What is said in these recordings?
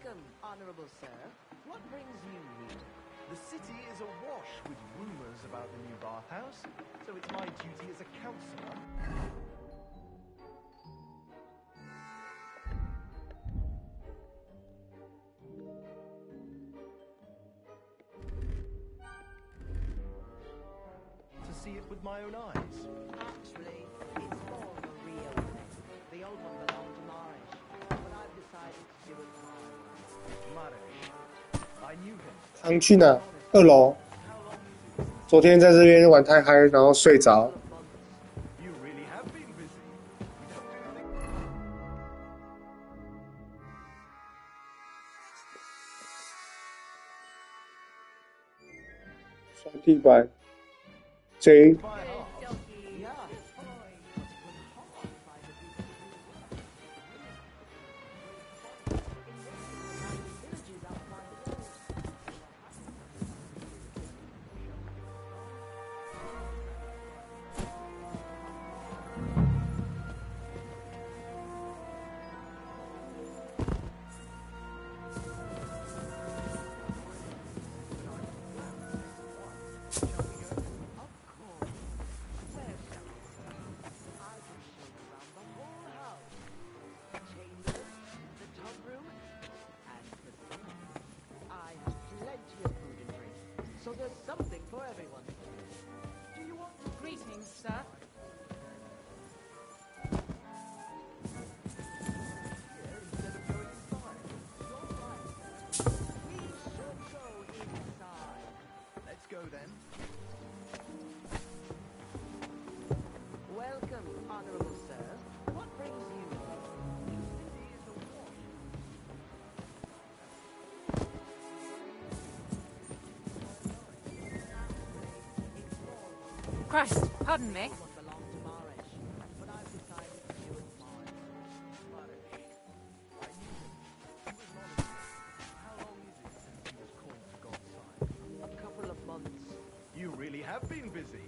Welcome, honorable sir. What brings you here? The city is awash with rumors about the new bathhouse, so it's my duty as a counselor. To see it with my own eyes. Actually, it's more of a real thing. The old one belonged to Marish, but I've decided to do it my way. Marish. I knew him. 常去哪？2楼。昨天在这边玩太嗨，然后睡着。You really have been busy. You don't do things. 刷地板。J。 So there's something for everyone. Do you want greetings, sir? Instead of going inside. We should go inside. Let's go then. Welcome, honorable sir. What brings you here? The city is awash. Christ, pardon me. One belonged to Marish, but I've decided to do it my way. Marish. I knew him. He was an honest man. How long is it since he was coined for God's side? A couple of months. You really have been busy.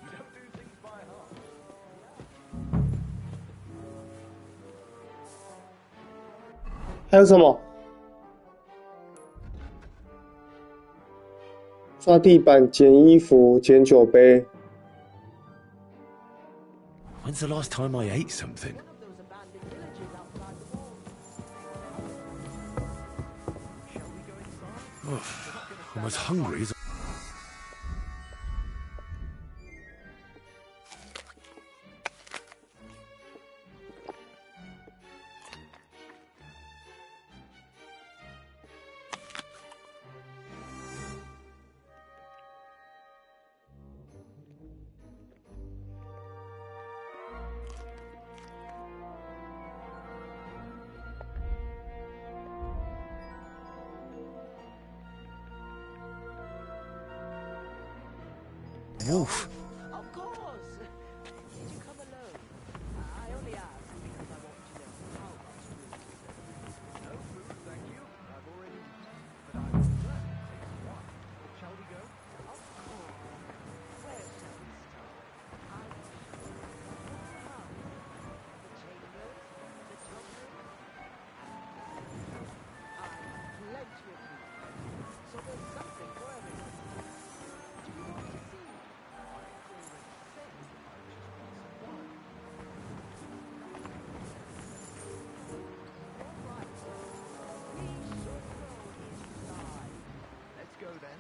You don't do things by half. 还有什么？刷地板、捡衣服、捡酒杯。 When's the last time I ate something? One of those abandoned villages outside the walls. Shall we go inside? I'm as hungry as... Wolf. Of course. Did you come alone? I only asked because I want to know how much food you serve. No food, thank you. I've already eaten. But I will gladly take some wine. Shall we go? Of course. Where shall we start? I will show you the whole house. The chambers, the tub room, and the kitchen. I have plenty of food. So there's something for everyone. Do you want to see? Let's go then.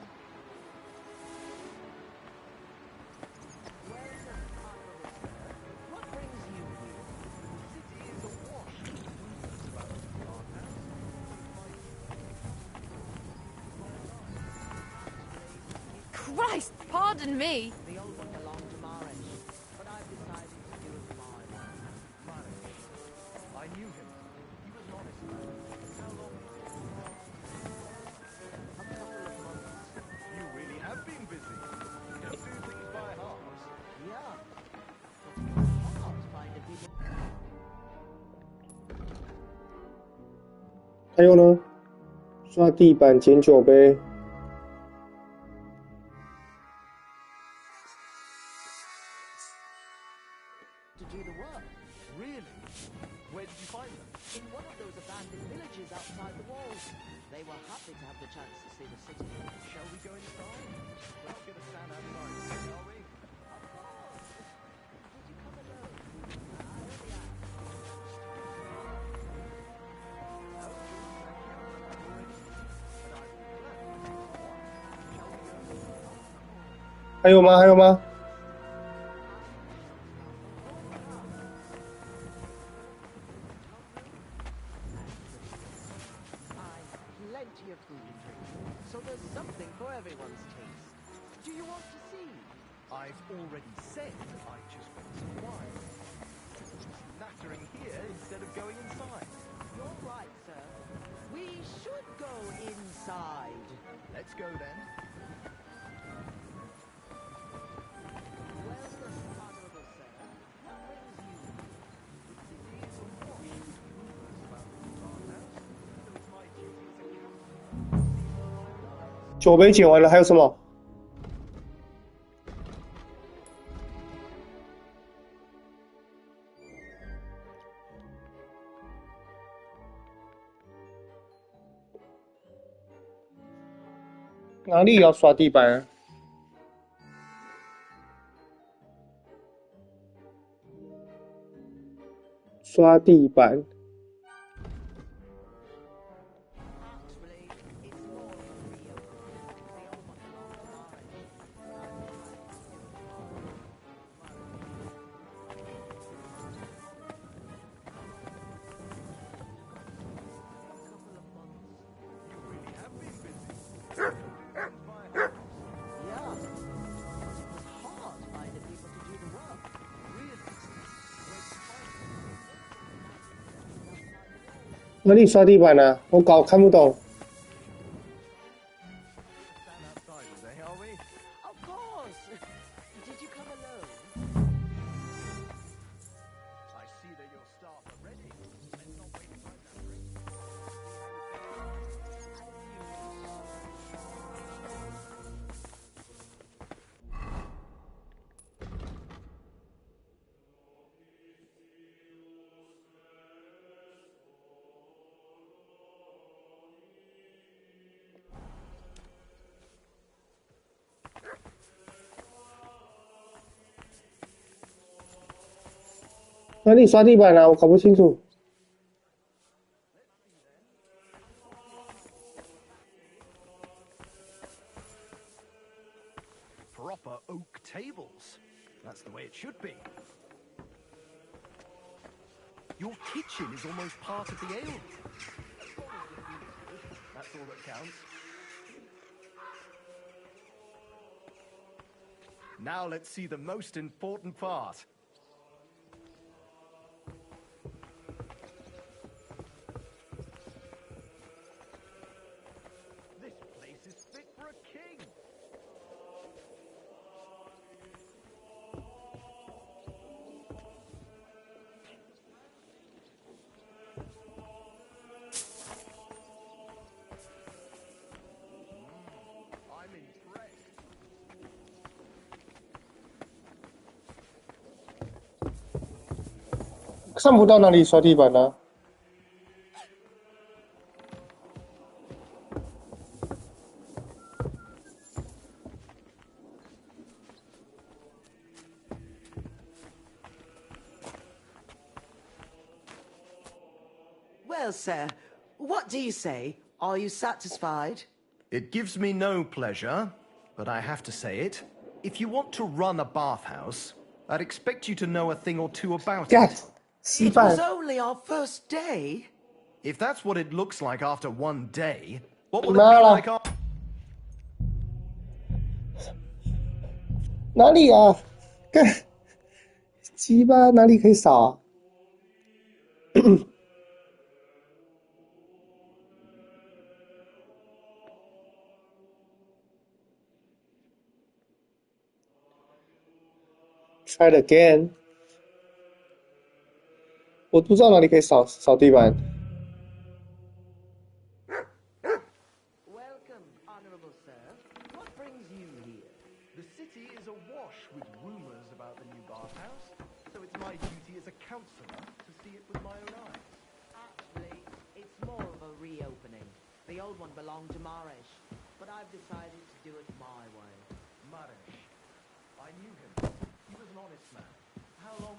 Welcome, honorable sir. What brings you here? The city is awash with rumors about the new bathhouse. Christ, pardon me. The old one belonged to Marish, but I've decided to do it my way. Marish. I knew him. He was an honest man. How long is it? A couple of months. You really have been busy. You don't do things by halves. Yeah. But it's hard to find a bigger... 还有呢？刷地板、捡酒杯。 to do the work. Really? Where did you find them? In one of those abandoned villages outside the walls. They were happy to have the chance to see the city. Shall we go inside? We're not going to stand outside, are we? Of course. Did you come alone? I only asked.还有吗？还有吗？ Plenty of food and drink, so there's something for everyone's taste. Do you want to see? I've already said I just want some wine. Nattering here instead of going inside. You're right, sir. We should go inside. Let's go then. Welcome, honorable sir. What brings you? These are washed with rumors about the farmhouse, so it's my duty as a king. 酒杯捡完了，还有什么？哪里要刷地板啊？刷地板。 Actually, it's more real. They all want to know. You really have been busy. And my house. Yeah. It was hard finding people to do the work. Really? Where'd you find them? 哪里刷地板啊？我搞看不懂。 Stand outsiders, eh, are we? Of course. Did you come alone? I see that your staff are ready. Let's not wait time now, Rick.哪里刷地板啊？我搞不清楚。 Proper oak tables. That's the way it should be. Your kitchen is almost part of the ale. That's all that counts. Now let's see the most important part. This place is fit for a king. I'm impressed. 看不到哪里刷地板啊？ Well, sir, what do you say? Are you satisfied? It gives me no pleasure, but I have to say it. If you want to run a bathhouse, I'd expect you to know a thing or two about 干 it. 稀 It was 饭。 only our first day. If that's what it looks like after one day, what will it be Nala. like after... 哪里啊？干鸡巴哪里可以扫啊？ Try it again。我不知道哪里可以扫地板。 Welcome, honorable sir. What brings you here? The city is awash with rumors about the new bathhouse, so it's my duty as as a counsellor to see it with my own eyes. Actually, it's more of a reopening. The old one belonged to Marish, but I've decided to do it my way. Marish. I knew him. He was an honest man. How long...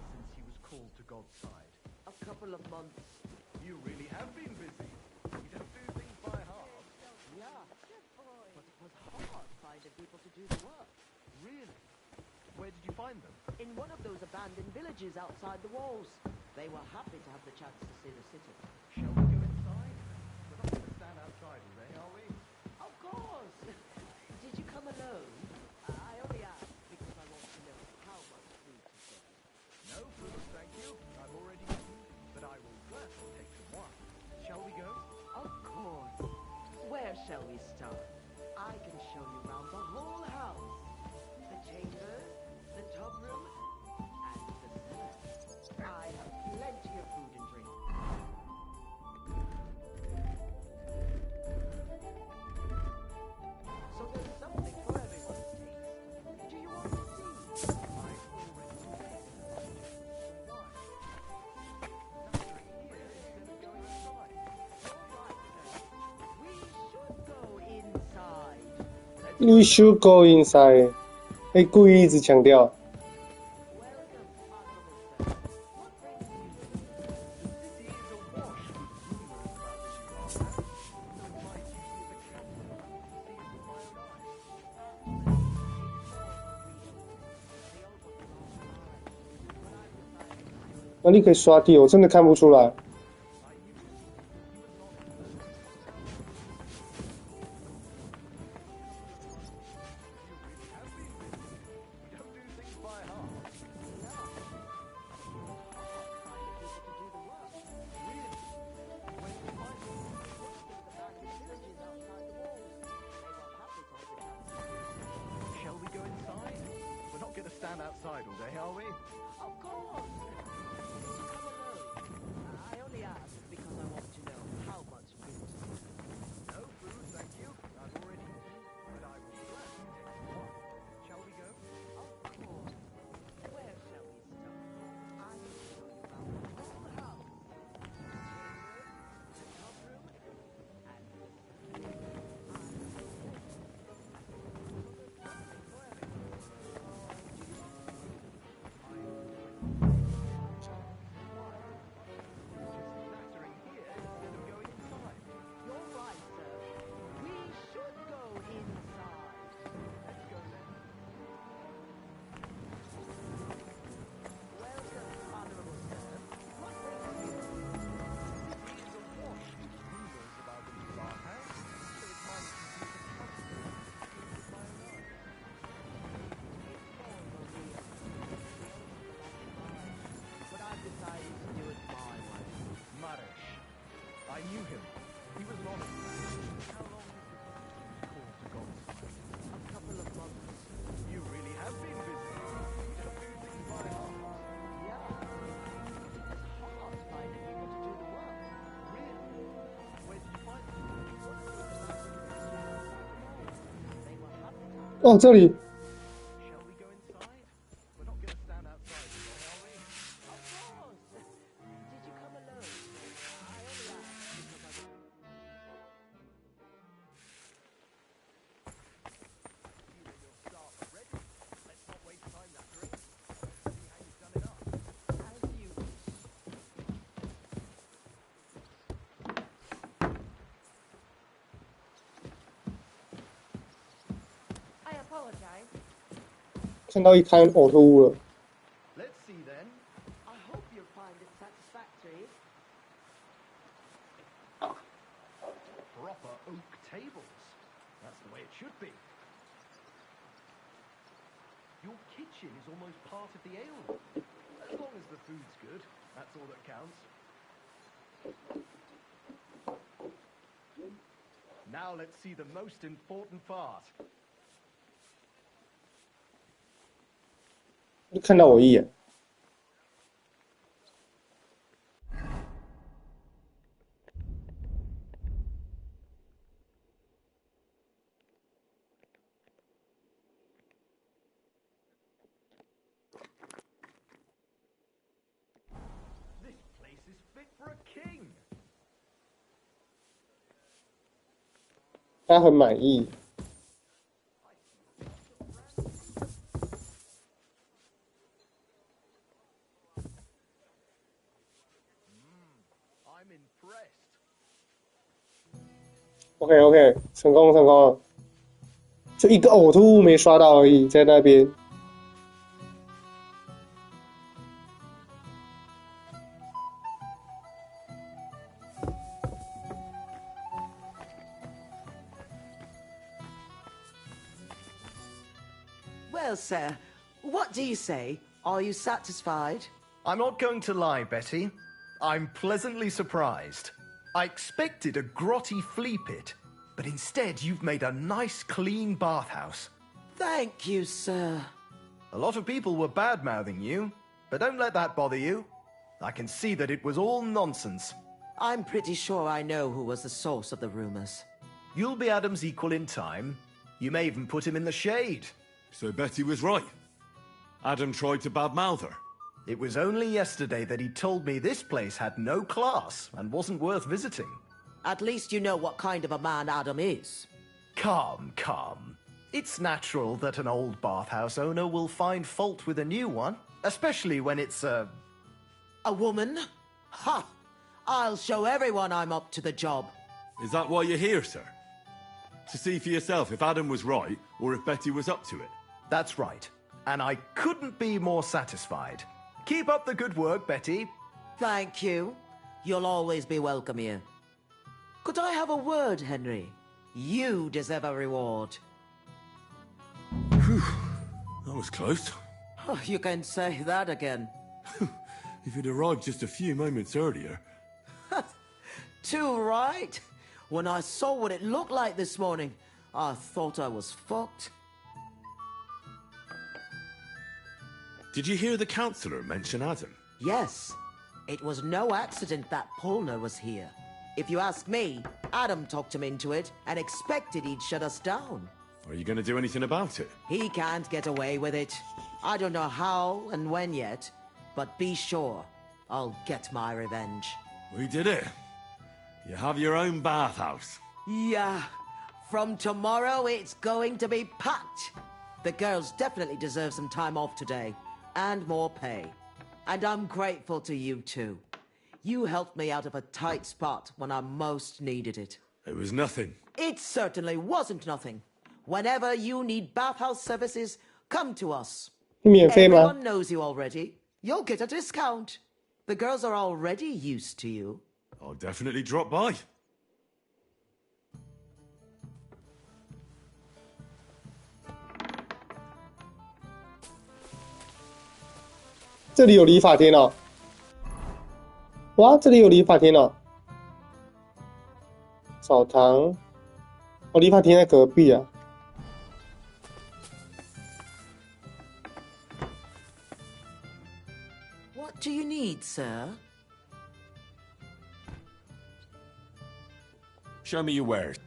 since he was called to God's side? A couple of months. You really have been busy. You don't do things by half. Yeah. But it was hard finding people to do the work. Really? Where did you find them? In one of those abandoned villages outside the walls. They were happy to have the chance to see the city. Shall we go inside? We're not going to stand outside all day, are we? Of course! Did you come alone? I only asked because I want to know how much food to serve. No food, thank you. I've already eaten, but I will gladly take some wine. Shall we go? Of course. Where shall we start? I can show you around the whole house. The chambers, the tub room, and the cellar. I have plenty of food and drink. So there's something for everyone's taste. Do you want to see? I've already tasted wine. We should go inside. We should go inside. 哎，故意一直强调。 Welcome, honorable sir. What brings you here? The city is awash with rumors about the new Arthur, so it's my duty as a counselor to see it with my own eyes.那你可以刷地，我真的看不出来。 You don't do things by half. Shall we go inside? We're not going to stand outside all day, are we? Of course! Did you come alone? I only asked because I want to know how much food. No food, thank you. I've already eaten, but I will gladly take some wine. Shall we go? Of course. Where shall we start? I can show you around the whole house. The chambers, the tub room, and the Nattering here instead of going inside. You're right, sir. We should go inside. Let's go then. Welcome, honorable sir. What brings you? He is awash with rumors about the new bathhouse, so it's my duty as a counselor to see it with my own eyes. But I've decided to do it my way. Marish. I knew him. He was an honest man. How long has this called to God's side? A couple of months. You really have been busy. You don't do things by half. Yeah. It's hard finding people to do the work. Really? Where did you find them? They were happy to have 哦，这里 Shall we go inside? We're not going to stand outside today, are we? Of course! Did you come alone? I only asked because I want... You and your staff are ready. Let's not waste time nattering. See how you've done it up. As you wish. I apologize. 看到一滩呕吐物了。 Let's see then. I hope you'll find it satisfactory. Proper oak tables. That's the way it should be. Your kitchen is almost part of the ale room. As long as the food's good, that's all that counts. Now let's see the most important part. 就看到我一眼。This place is fit for a king. 他很满意。I'm impressed. OK， 成功了，就一个呕吐物没刷到而已，在那边。Well, sir, what do you say? Are you satisfied? I'm not going to lie, Betty. I'm pleasantly surprised. I expected a grotty flea pit, but instead you've made a nice, clean bathhouse. Thank you, sir. A lot of people were bad-mouthing you, but don't let that bother you. I can see that it was all nonsense. I'm pretty sure I know who was the source of the rumors. You'll be Adam's equal in time. You may even put him in the shade. So Betty was right. Adam tried to badmouth her. It was only yesterday that he told me this place had no class and wasn't worth visiting. At least you know what kind of a man Adam is. Calm. It's natural that an old bathhouse owner will find fault with a new one, especially when it's A woman? Ha! I'll show everyone I'm up to the job. Is that why you're here, sir? To see for yourself if Adam was right or if Betty was up to it? That's right. And I couldn't be more satisfied. Keep up the good work, Betty. Thank you. You'll always be welcome here. Could I have a word, Henry? You deserve a reward. Phew, that was close. Oh, you can say that again. If you'd arrived just a few moments earlier. Too right. When I saw what it looked like this morning, I thought I was fucked. Did you hear the councillor mention Adam? Yes. It was no accident that Polner was here. If you ask me, Adam talked him into it and expected he'd shut us down. Are you going to do anything about it? He can't get away with it. I don't know how and when yet, but be sure I'll get my revenge. We did it. You have your own bathhouse. Yeah. From tomorrow, it's going to be packed. The girls definitely deserve some time off today, and more pay. And I'm grateful to you too. You helped me out of a tight spot when I most needed it. It was nothing. It certainly wasn't nothing. Whenever you need bathhouse services, come to us. 免费吗？ Everyone knows you already. You'll get a discount. The girls are already used to you. I'll definitely drop by. 这里有理发厅哦！哇，这里有理发厅哦！澡堂，哦，理发厅在隔壁啊。What do you need, sir? Show me your wares.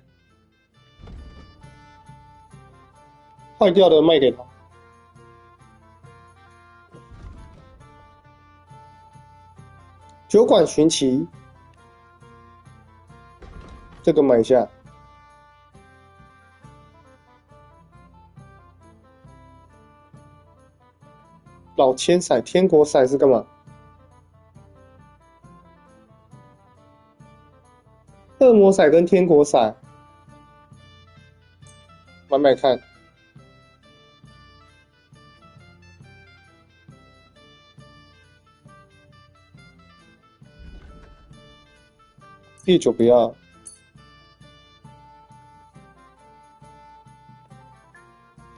坏掉的卖给他。酒馆寻奇，这个买一下。老千骰、天国骰是干嘛？恶魔骰跟天国骰，买买看。第9不要。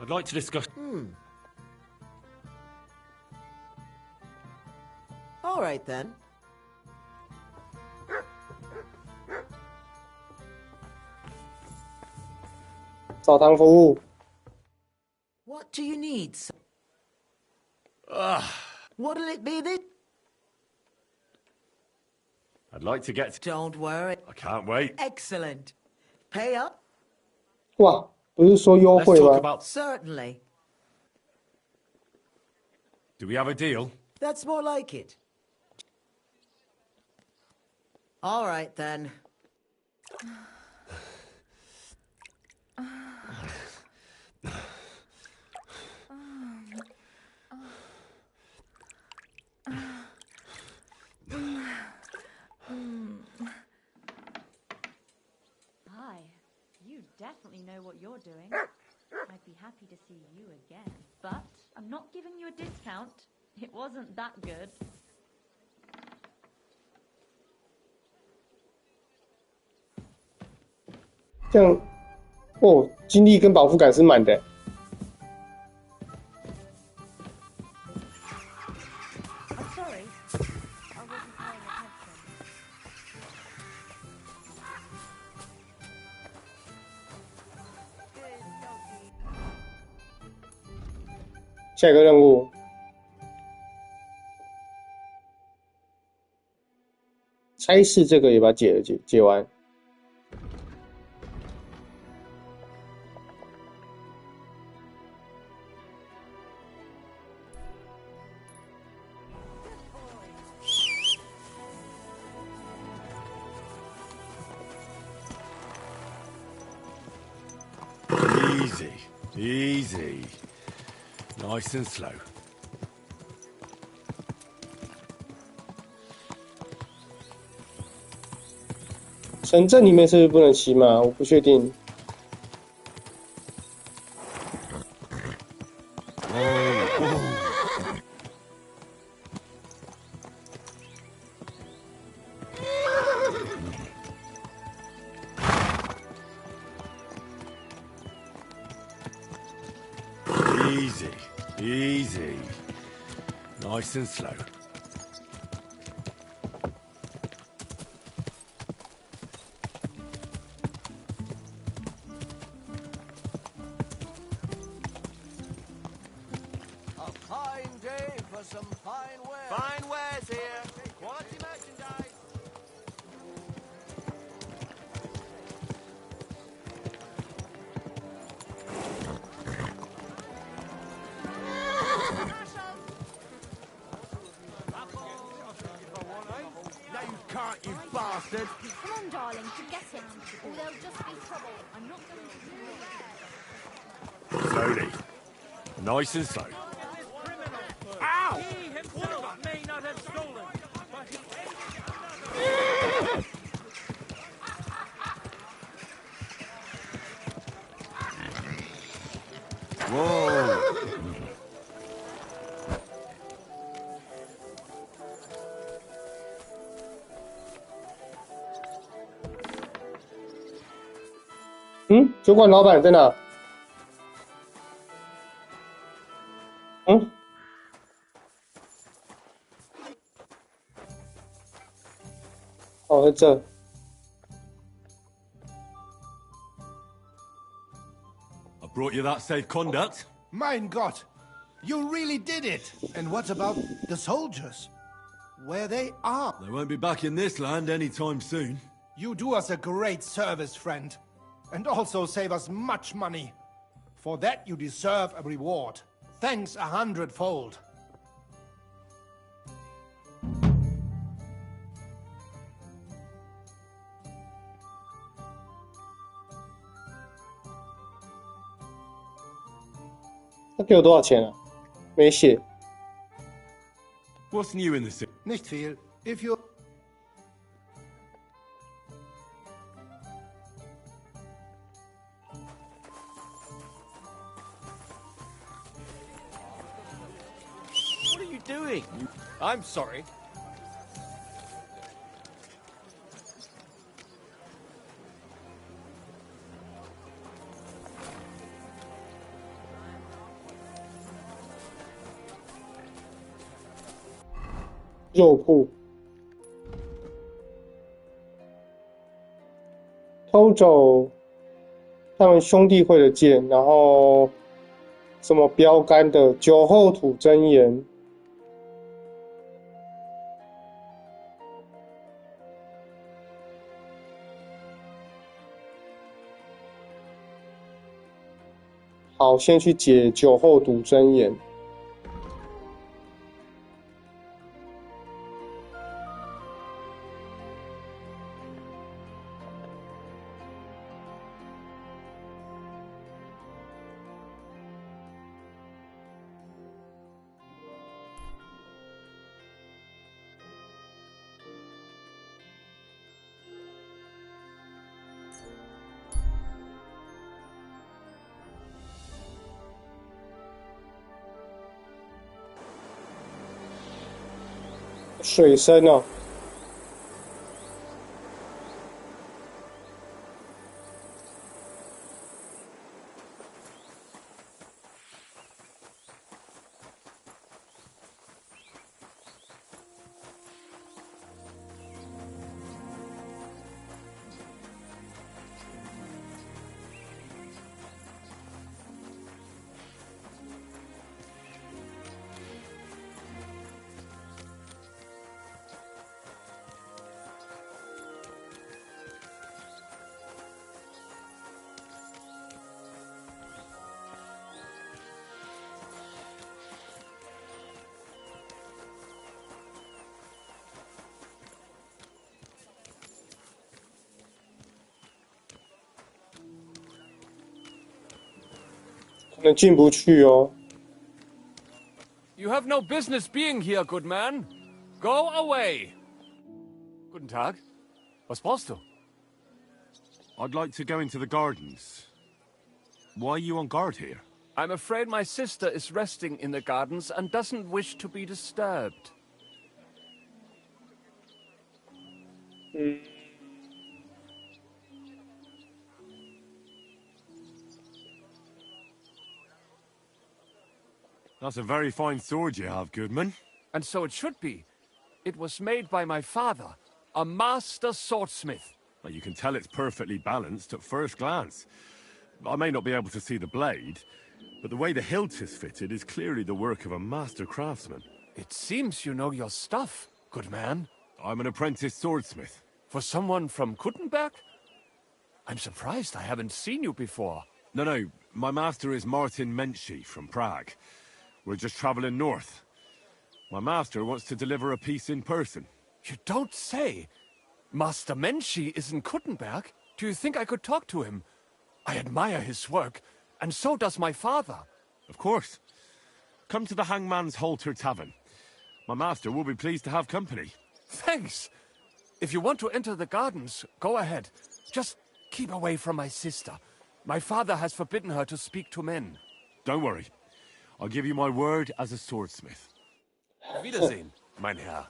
I'd like to discuss. All right then. 澡堂服务。 What do you need, sir? What'll it be this? I'd like to get. Don't worry. I can't wait. Excellent. Pay up? 哇，不是说优 Let's 惠 talk 吗？ about. Certainly. Do we have a deal? That's more like it. All right, then. Hi. You definitely know what you're doing. I'd be happy to see you again. But I'm not giving you a discount. It wasn't that good. 这样，哦，精力跟饱腹感是满的。 I'm sorry. I wasn't paying attention. 下一个任务，差事这个也把它解完。 Easy, easy. Nice and slow. 城镇里面是不是不能骑马？我不确定。 Easy, easy. Nice and slow. A fine day for some fine wares. Fine wares here. Quality merchandise. No, you can't, you bastard! Come on, darling, forget it. Or there'll just be trouble. I'm not going to Slowly. Nice and slow. Ow! He himself may not have stolen, but he Whoa! 嗯，酒馆老板在哪？嗯，哦，在这。 I brought you that safe conduct. Mein Gott! You really did it! And what about the soldiers? Where they are? They won't be back in this land anytime soon. You do us a great service, friend. And also save us much money. For that you deserve a reward. Thanks 100-fold. "他给我多少钱啊？没写。 What's new in the city? Nicht viel. If you... What are you doing? I'm sorry. 肉铺，偷他们兄弟会的剑，然后什么标杆的酒后吐真言。好，先去解酒后吐真言。水声哦。可能进不去哦。You have no business being here, good man. Go away. Guten Tag. Was brauchst du? I'd like to go into the gardens. Why are you on guard here? I'm afraid my sister is resting in the gardens and doesn't wish to be disturbed. That's a very fine sword you have, Goodman. And so it should be. It was made by my father, a master swordsmith. Well, you can tell it's perfectly balanced at first glance. I may not be able to see the blade, but the way the hilt is fitted is clearly the work of a master craftsman. It seems you know your stuff, good man. I'm an apprentice swordsmith. For someone from Kuttenberg? I'm surprised I haven't seen you before. No, my master is Martin Menschy from Prague. We're just traveling north. My master wants to deliver a piece in person. You don't say. Master Menschy is in Kuttenberg? Do you think I could talk to him? I admire his work, and so does my father. Of course. Come to the Hangman's Halter Tavern. My master will be pleased to have company. Thanks. If you want to enter the gardens, go ahead. Just keep away from my sister. My father has forbidden her to speak to men. Don't worry. I'll give you my word as a swordsmith. Auf Wiedersehen, mein Herr.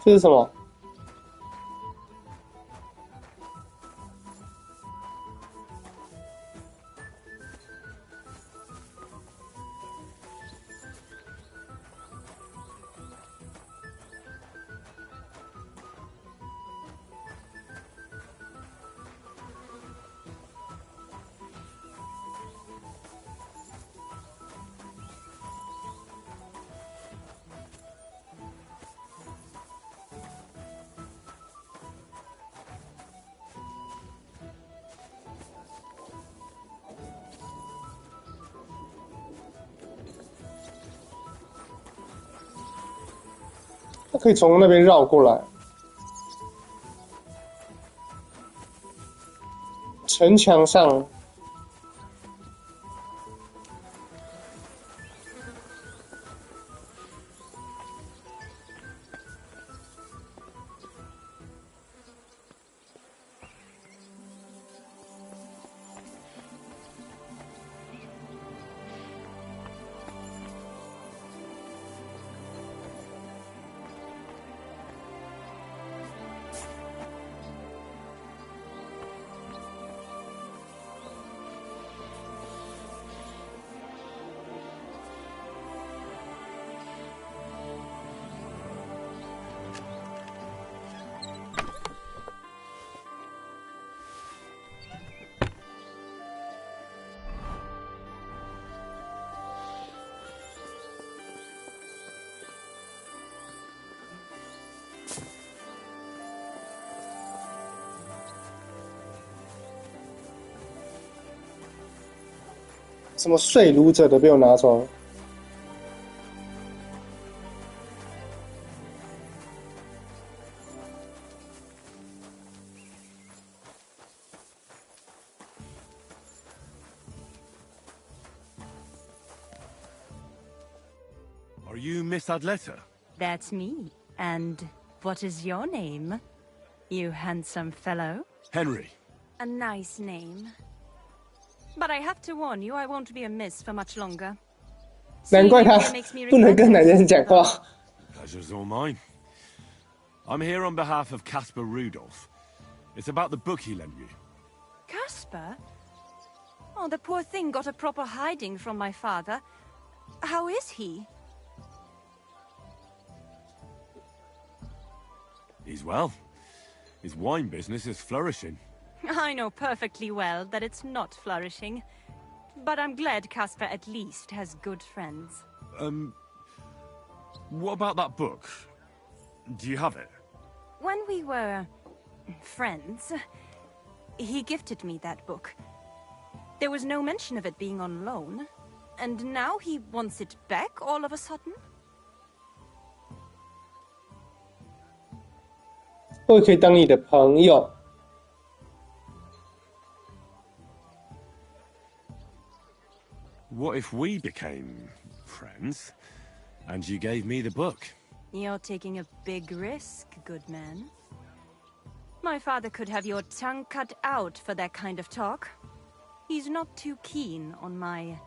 这是什么？可以从那边绕过来。城墙上。什么睡儒者的被我拿走。Are you Miss Adletta? That's me. And what is your name? You handsome fellow? Henry. A nice name. But I have to warn you, I won't be a miss for much longer. 难怪他不能跟男人讲话。Pleasure's all mine. I'm here on behalf of Caspar Rudolph. It's about the book he lent you. Caspar? Oh, the poor thing got a proper hiding from my father. How is he? He's well. His wine business is flourishing. I know perfectly well that it's not flourishing. But I'm glad Caspar at least has good friends. What about that book? Do you have it? When we were friends, he gifted me that book. There was no mention of it being on loan. And now he wants it back all of a sudden? 我可以当你的朋友。What if we became friends, and you gave me the book? You're taking a big risk, good man. My father could have your tongue cut out for that kind of talk. He's not too keen on my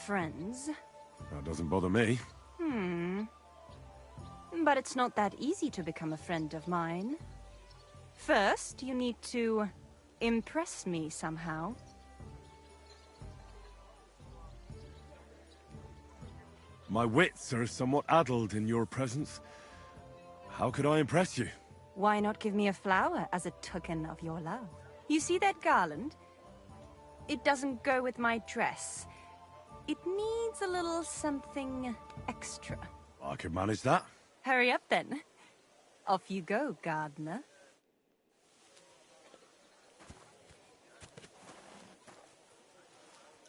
friends. That doesn't bother me. But it's not that easy to become a friend of mine. First, you need to impress me somehow. My wits are somewhat addled in your presence. How could I impress you? Why not give me a flower as a token of your love? You see that garland? It doesn't go with my dress. It needs a little something extra. I could manage that. Hurry up then. Off you go, gardener.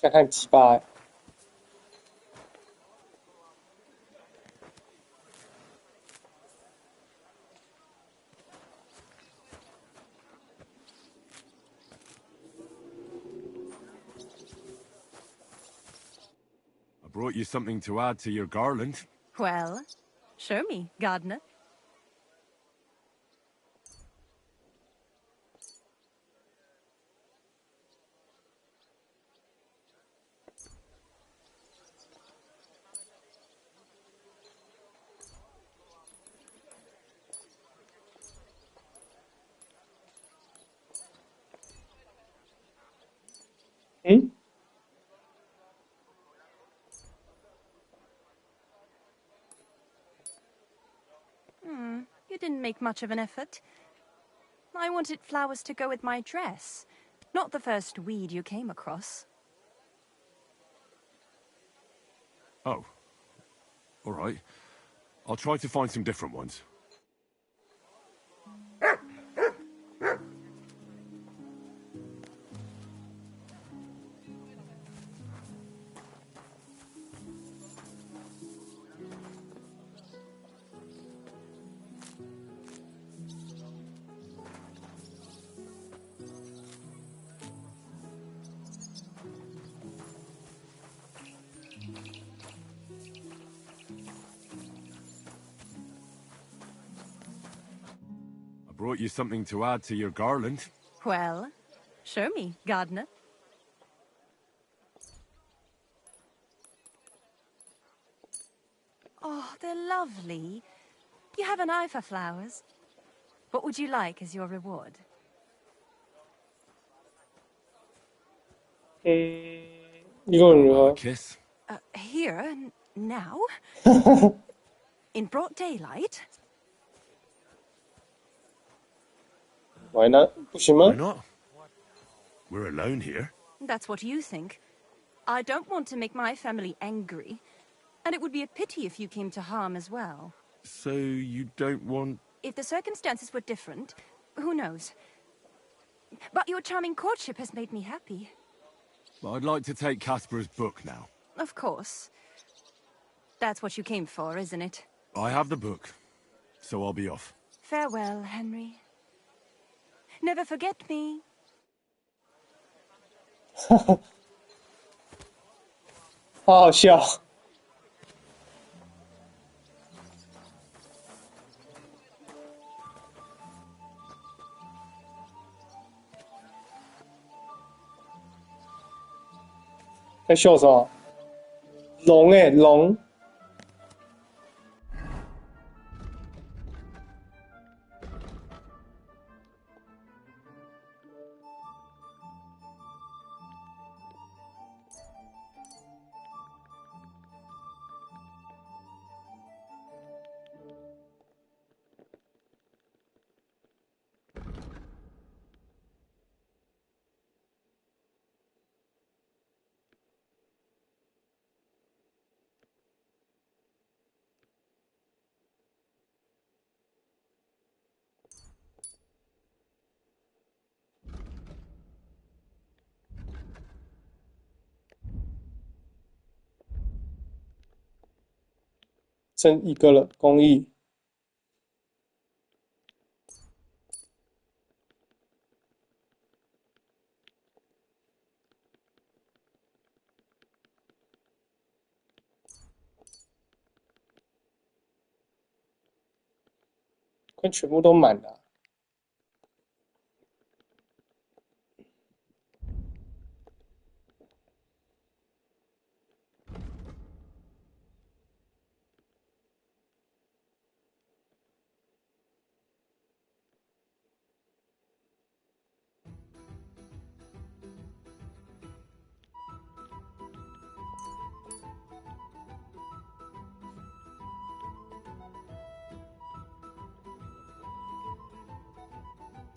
看他很鸡巴欸。I brought you something to add to your garland. Well, show me, gardener. You didn't make much of an effort. I wanted flowers to go with my dress, not the first weed you came across. Oh. All right. I'll try to find some different ones. Brought you something to add to your garland. Well, show me, gardener. Oh, they're lovely. You have an eye for flowers. What would you like as your reward? 一共如何？ Kiss. Here, now? In broad daylight? Why not? 不行吗 Why？ not? We're alone here. That's what you think. I don't want to make my family angry. And it would be a pity if you came to harm as well. So you don't want... If the circumstances were different, who knows? But your charming courtship has made me happy. I'd like to take Casper's book now. Of course. That's what you came for, isn't it? I have the book, so I'll be off. Farewell, Henry. Never forget me. 好好笑。在笑什么？龙欸，龙。剩一个了，公益。快全部都满了。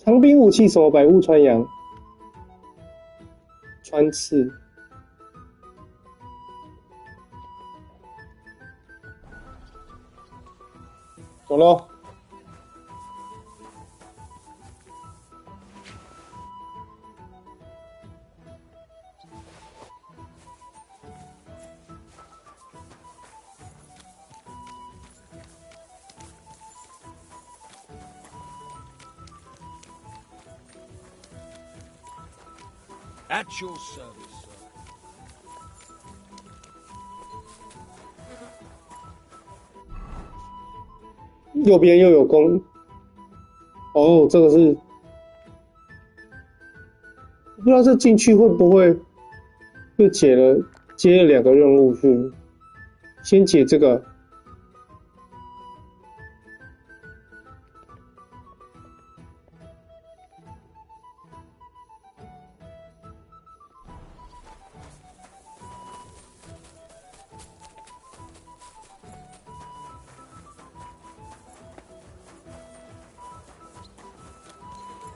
长柄武器手百物穿杨，穿刺。走喽。At your service, sir. 右边又有弓。哦，这个是不知道这进去会不会又接了2个任务去，先解这个。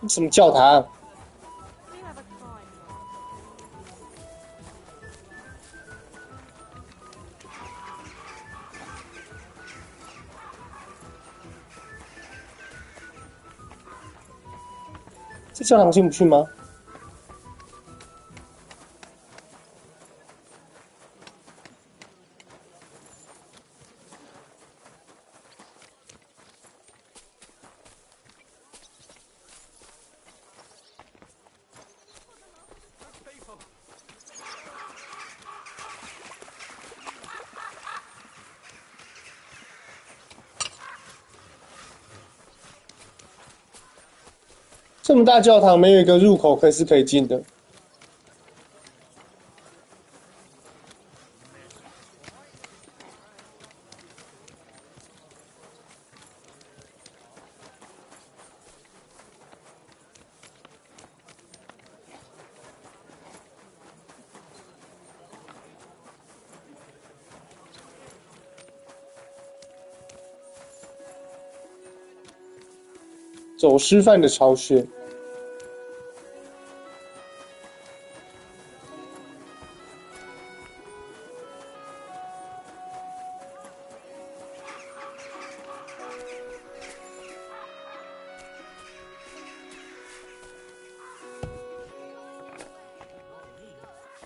什么教堂？这教堂进不去吗？这么大教堂没有一个入口可以进的。走师范的巢穴。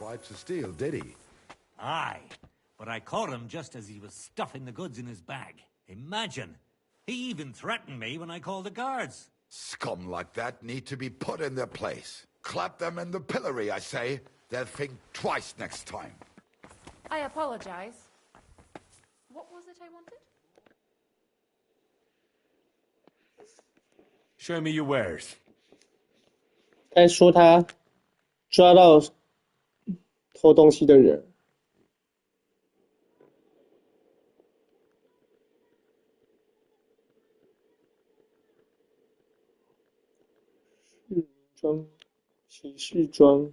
try to steal, did he? Aye, but I caught him just as he was stuffing the goods in his bag. Imagine! He even threatened me when I called the guards. Scum like that need to be put in their place. Clap them in the pillory, I say. They'll think twice next time. I apologize. What was it I wanted? Show me your wares. 该说他抓到偷东西的人。骑士装。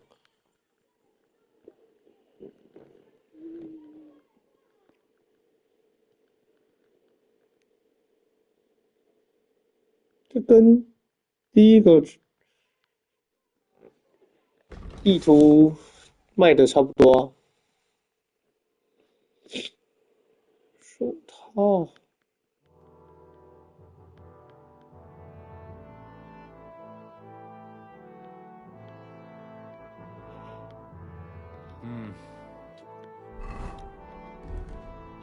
这跟第一个地图卖的差不多啊。手套。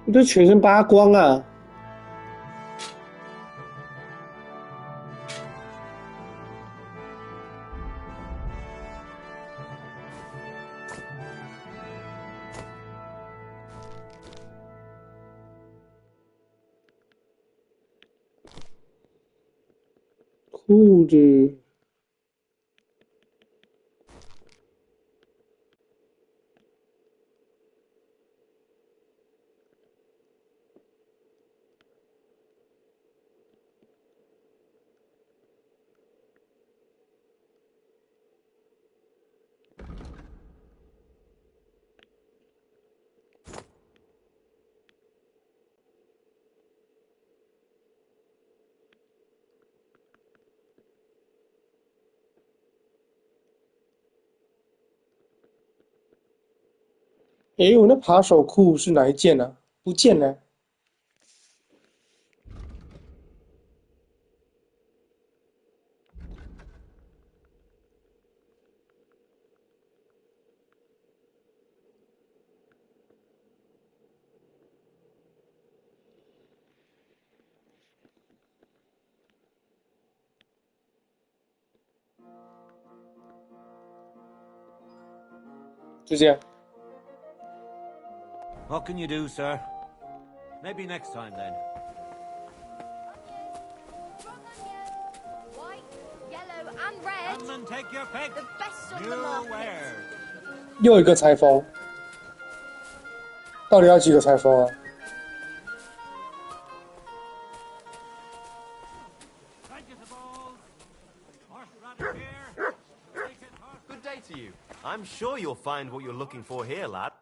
你这全身扒光啊！裤子。诶，我那扒手裤是哪一件啊？不见了。就这样。What can you do, sir? Maybe next time, then. White, yellow, and red. Come and take your pick. The best on the New market. wares. 又一个裁缝。到底要几个裁缝啊？ Good day to you. I'm sure you'll find what you're looking for here, lad.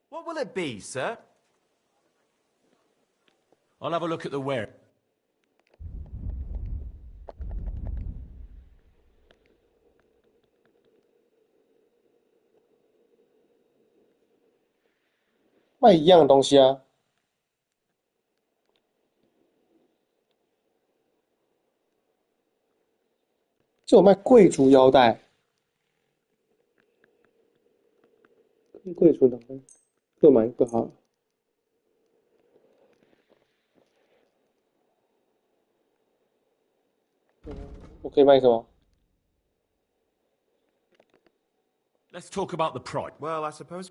What will it be, sir? I'll have a look at the ware. 卖一样的东西啊。这有卖贵族腰带。贵族的，各买一个好了。我可以卖什么？ Let's talk about the price. Well, I suppose.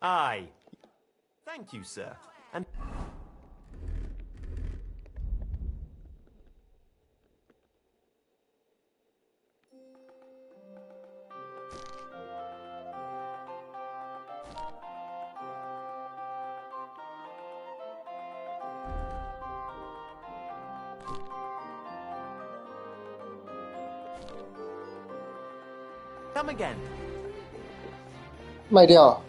Aye. Thank you, sir. And come again. 卖掉。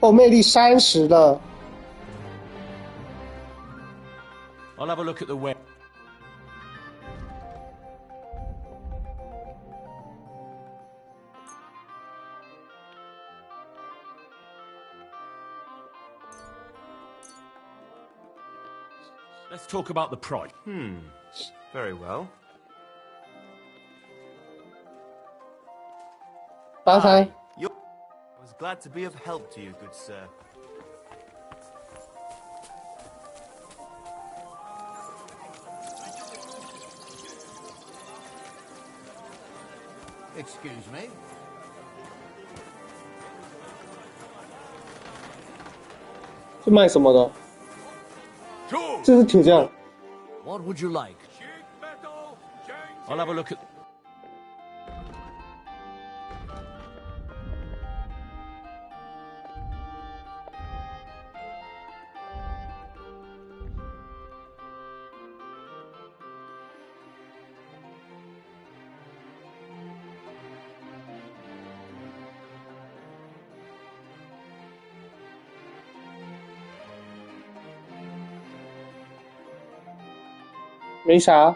哦，魅力30了。 I'll have a look at the ware. Let's talk about the price. Very well. 8餐 I was glad to be of help to you, good sir. Excuse me. 是卖什么的？这是铁匠。 What would you like? I'll have a look at... 没啥。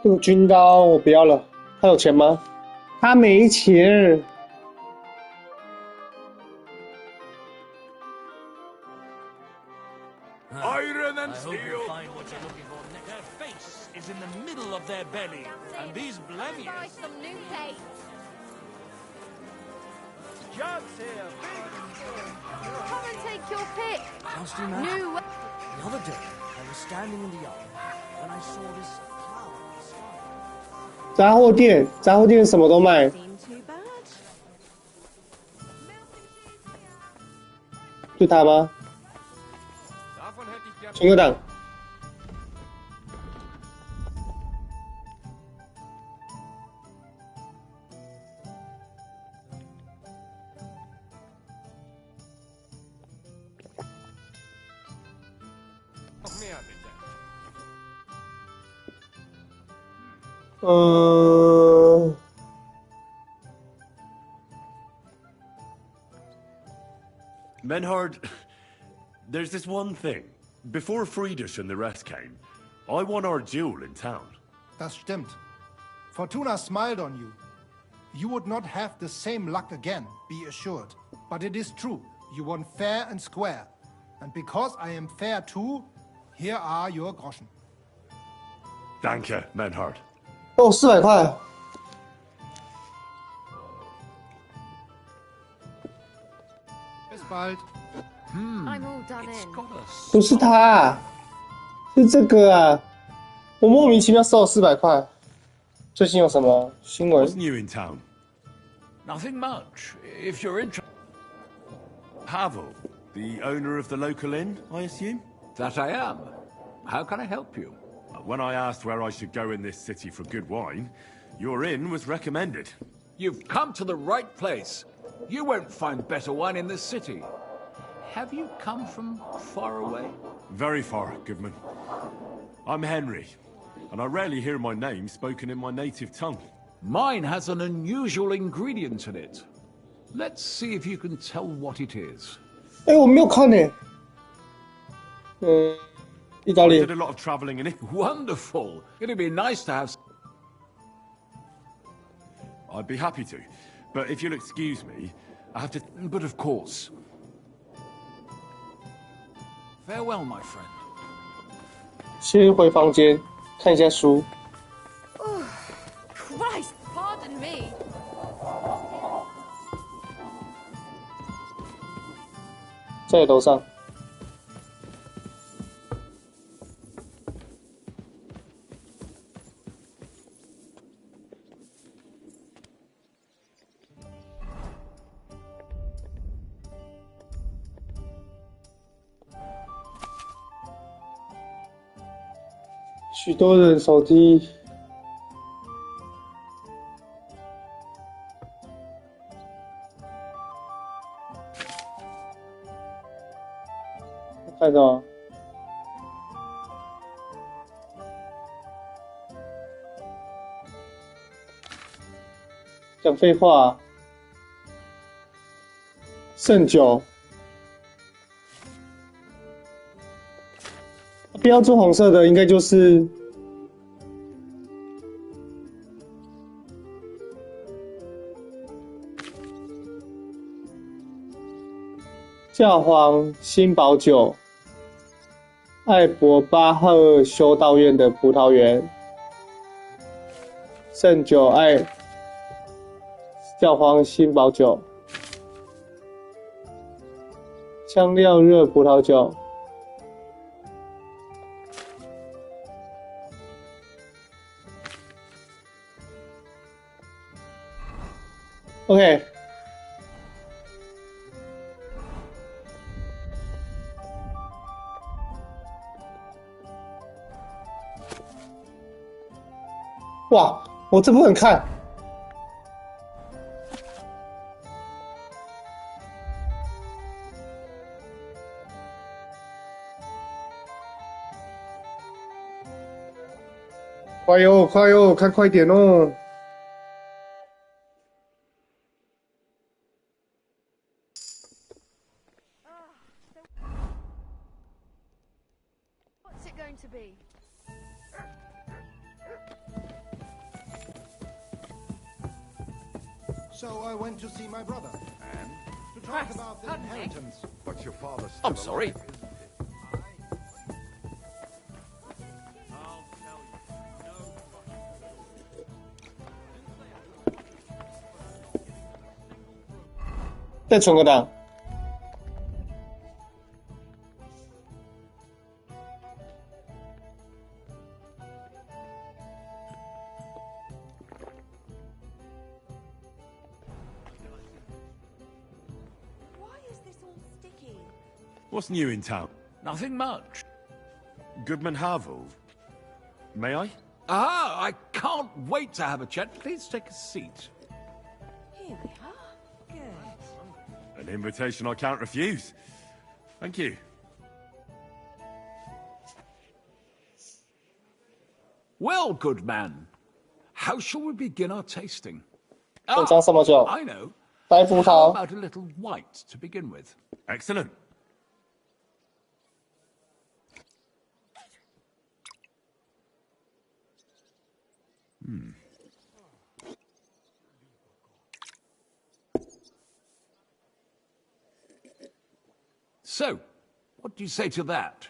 这个军刀我不要了。他有钱吗？他没钱。Iron and I hope you find what you're looking for. Their face is in the middle of their belly, and these blemishes. Buy some new paint. Jugs here. Come and take your pick. Just imagine. New. The other day, I was standing in the yard when I saw this flower in the sky. 杂货店，杂货店什么都卖。 Seem too bad. 就他吗？全个档。Menhard, there's this one thing. Before Friedrich and the rest came, I won our duel in town. Das stimmt. Fortuna smiled on you. You would not have the same luck again, be assured. But it is true, you won fair and square. And because I am fair too, here are your groschen. Danke, Menhard. 哦，400块。 Bis bald. I'm all done in. 不是他、啊，是这个啊！我莫名其妙收了400块。最近有什么新闻 What's new in town? Nothing much. If you're interested. Pavel, the owner of the local inn, I assume? That I am. How can I help you? When I asked where I should go in this city for good wine, your inn was recommended. You've come to the right place. You won't find better wine in this city. Have you come from far away? Very far, Goodman. I'm Henry, and I rarely hear my name spoken in my native tongue. Mine has an unusual ingredient in it. Let's see if you can tell what it is. 哎，我没有看呢。意大 I 利 did a lot of travelling in it. Wonderful. It'd be nice to have. I'd be happy to, but if you'll excuse me, I have to... But of course. Farewell, my friend. 先回房间看一下书。 Christ, pardon me. 在楼上。许多人手机看到讲废话，圣酒，标注红色的应该就是教皇新堡酒。艾伯巴赫修道院的葡萄园，圣酒艾教皇新堡酒，香料热葡萄酒。OK。哇，我这不能看。快哟，快哟，看快点哦！What's it going to be? So I went to see my brother. And? To talk about the inheritance. But your father's I'm sorry. Still 再存个档。What's new in town? Nothing much. Goodman Havel. May I? Ah, I can't wait to have a chat. Please take a seat. Here we are. Good. An invitation I can't refuse. Thank you. Well, good man. How shall we begin our tasting? 我讲什么酒？ I know. 白葡 How 萄。 about a little white to begin with? Excellent. So, what do you say to that?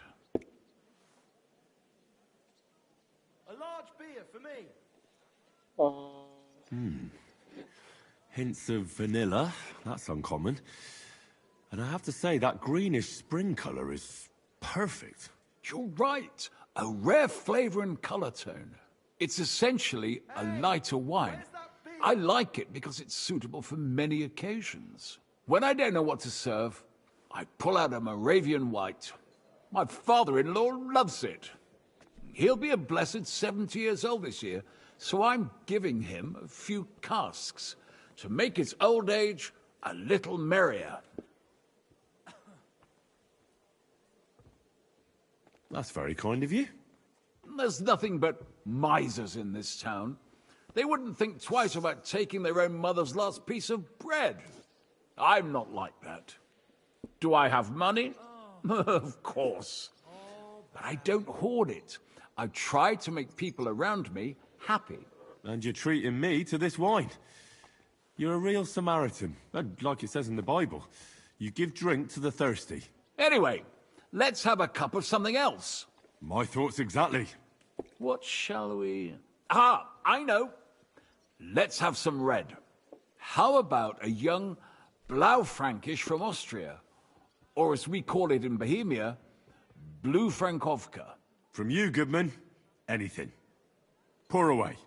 A large beer for me. Hints of vanilla. That's uncommon. And I have to say, that greenish spring colour is perfect. You're right. A rare flavor and color tone. It's essentially a lighter wine. I like it because it's suitable for many occasions. When I don't know what to serve, I pull out a Moravian white. My father-in-law loves it. He'll be a blessed 70 years old this year, so I'm giving him a few casks to make his old age a little merrier. That's very kind of you. There's nothing but misers in this town. They wouldn't think twice about taking their own mother's last piece of bread. I'm not like that. Do I have money? Of course. But I don't hoard it. I try to make people around me happy. And you're treating me to this wine. You're a real Samaritan. And like it says in the Bible, you give drink to the thirsty. Anyway, let's have a cup of something else. My thoughts exactly. What shall we... Ah, I know. Let's have some red. How about a young Blaufränkisch from Austria? Or as we call it in Bohemia, Blue Frankovka. From you, Goodman, anything. Pour away.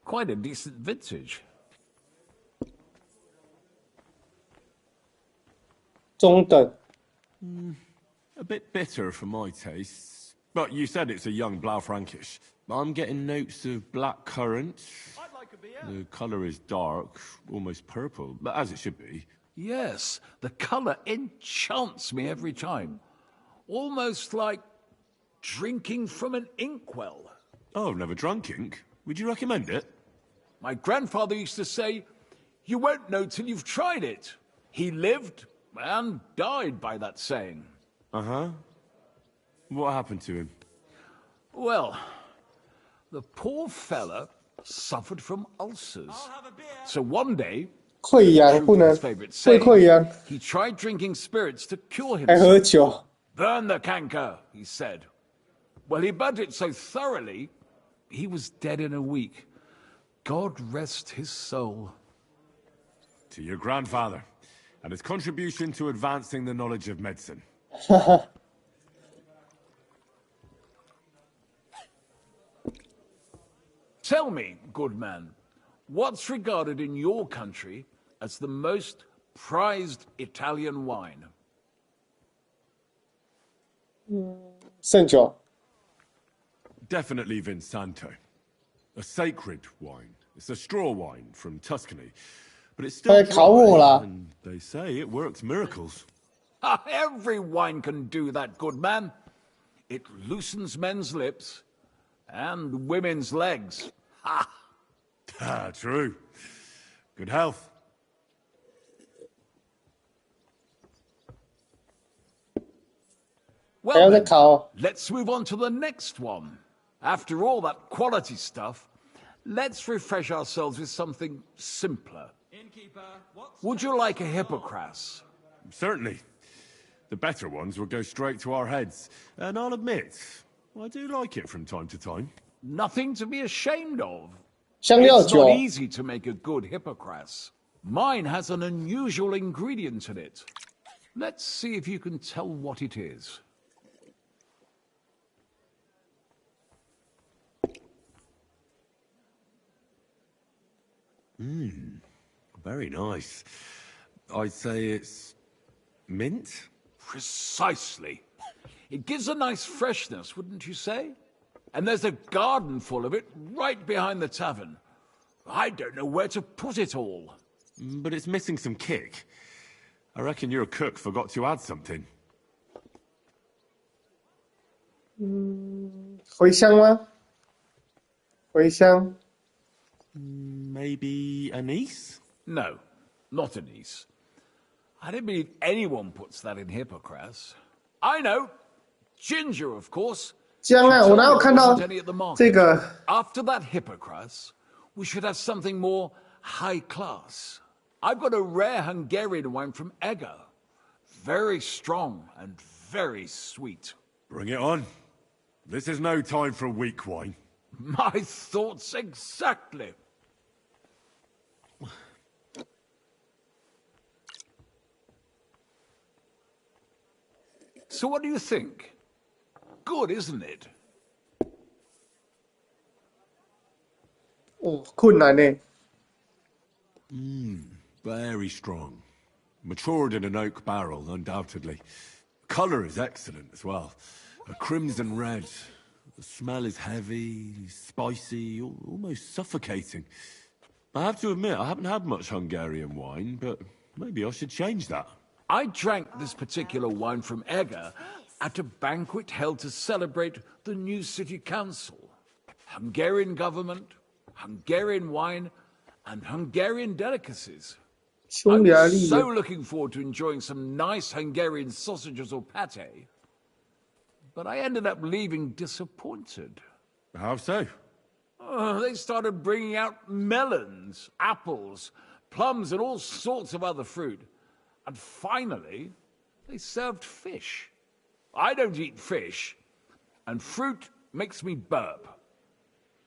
Quite a decent vintage. 中等。 A bit bitter for my tastes. But you said it's a young Blaufränkisch. I'm getting notes of black currant. I'd like a beer. The colour is dark, almost purple, but as it should be. Yes, the color enchants me every time. Almost like drinking from an inkwell. Oh, I've never drunk ink. Would you recommend it? My grandfather used to say, you won't know till you've tried it. He lived and died by that saying. Uh-huh. What happened to him? Well, the poor fella suffered from ulcers. So one day, 溃疡 true 不 to 能 his favorite 会 saying, 溃疡， he tried drinking spirits to cure 还喝 himself. 酒。 Burn the canker, he said. Well, he burnt it so thoroughly, he was dead in a week. God rest his soul. To your grandfather, and his contribution to advancing the knowledge of medicine. 哈哈。 Tell me, good man, what's regarded in your country as the most prized Italian wine? 圣酒。 Definitely Vinsanto. A sacred wine. It's a straw wine from Tuscany. But it's still 考我 dry, 啦。 and they say it works miracles. Every wine can do that, good man. It loosens men's lips and women's legs. Ha! Ah, true. Good health. Well, then, 还要再烤。 let's move on to the next one. After all that quality stuff, let's refresh ourselves with something simpler. Would you like a hippocras? Certainly. The better ones will go straight to our heads. And I'll admit, I do like it from time to time. Nothing to be ashamed of. 香料 It's 酒 not easy to make a good hippocras. Mine has an unusual ingredient in it. Let's see if you can tell what it is. Very nice. I'd say it's mint? Precisely. It gives a nice freshness, wouldn't you say? And there's a garden full of it right behind the tavern. I don't know where to put it all. But it's missing some kick. I reckon your cook forgot to add something. 茴香吗？茴香。 Maybe anise? No, not anise. I don't believe anyone puts that in hippocras. I know. Ginger, of course. 姜啊， She 我哪 told 有 me 看 there 到 wasn't any at the market. 这个？ After that hippocras, we should have something more high class. I've got a rare Hungarian wine from Eger. Very strong and very sweet. Bring it on. This is no time for weak wine. My thoughts exactly. So what do you think? Good, isn't it? 哦，困难呢。 Very strong. Matured in an oak barrel, undoubtedly. Colour is excellent as well. A crimson red. The smell is heavy, spicy, almost suffocating. I have to admit, I haven't had much Hungarian wine, but maybe I should change that. I drank this particular wine from Eger at a banquet held to celebrate the new city council. Hungarian government, Hungarian wine, and Hungarian delicacies. I 匈牙 was 利 so 的 looking forward to enjoying some nice Hungarian sausages or pate. But I ended up leaving disappointed. How so? They started bringing out melons, apples, plums, and all sorts of other fruit. And finally, they served fish. I don't eat fish, and fruit makes me burp.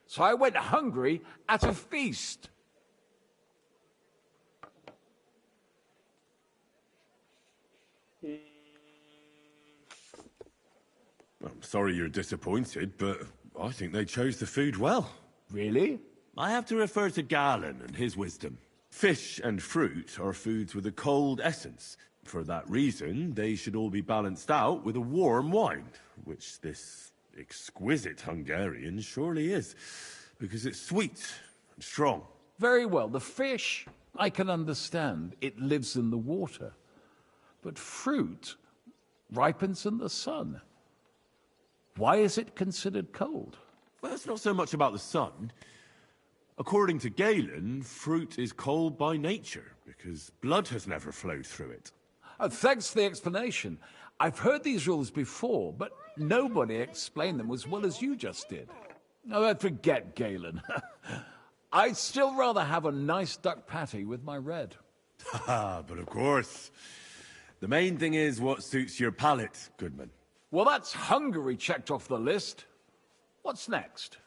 So I went hungry at a feast. I'm sorry you're disappointed, but I think they chose the food well. Really? I have to refer to Galen and his wisdom. Fish and fruit are foods with a cold essence. For that reason, they should all be balanced out with a warm wine, which this exquisite Hungarian surely is, because it's sweet and strong. Very well. The fish, I can understand. It lives in the water. But fruit ripens in the sun. Why is it considered cold? Well, it's not so much about the sun. According to Galen, fruit is cold by nature, because blood has never flowed through it. Oh, thanks for the explanation. I've heard these rules before, but nobody explained them as well as you just did. Oh, forget Galen. I'd still rather have a nice duck patty with my red. But of course. The main thing is what suits your palate, Goodman. Well, that's Hungary checked off the list. What's next?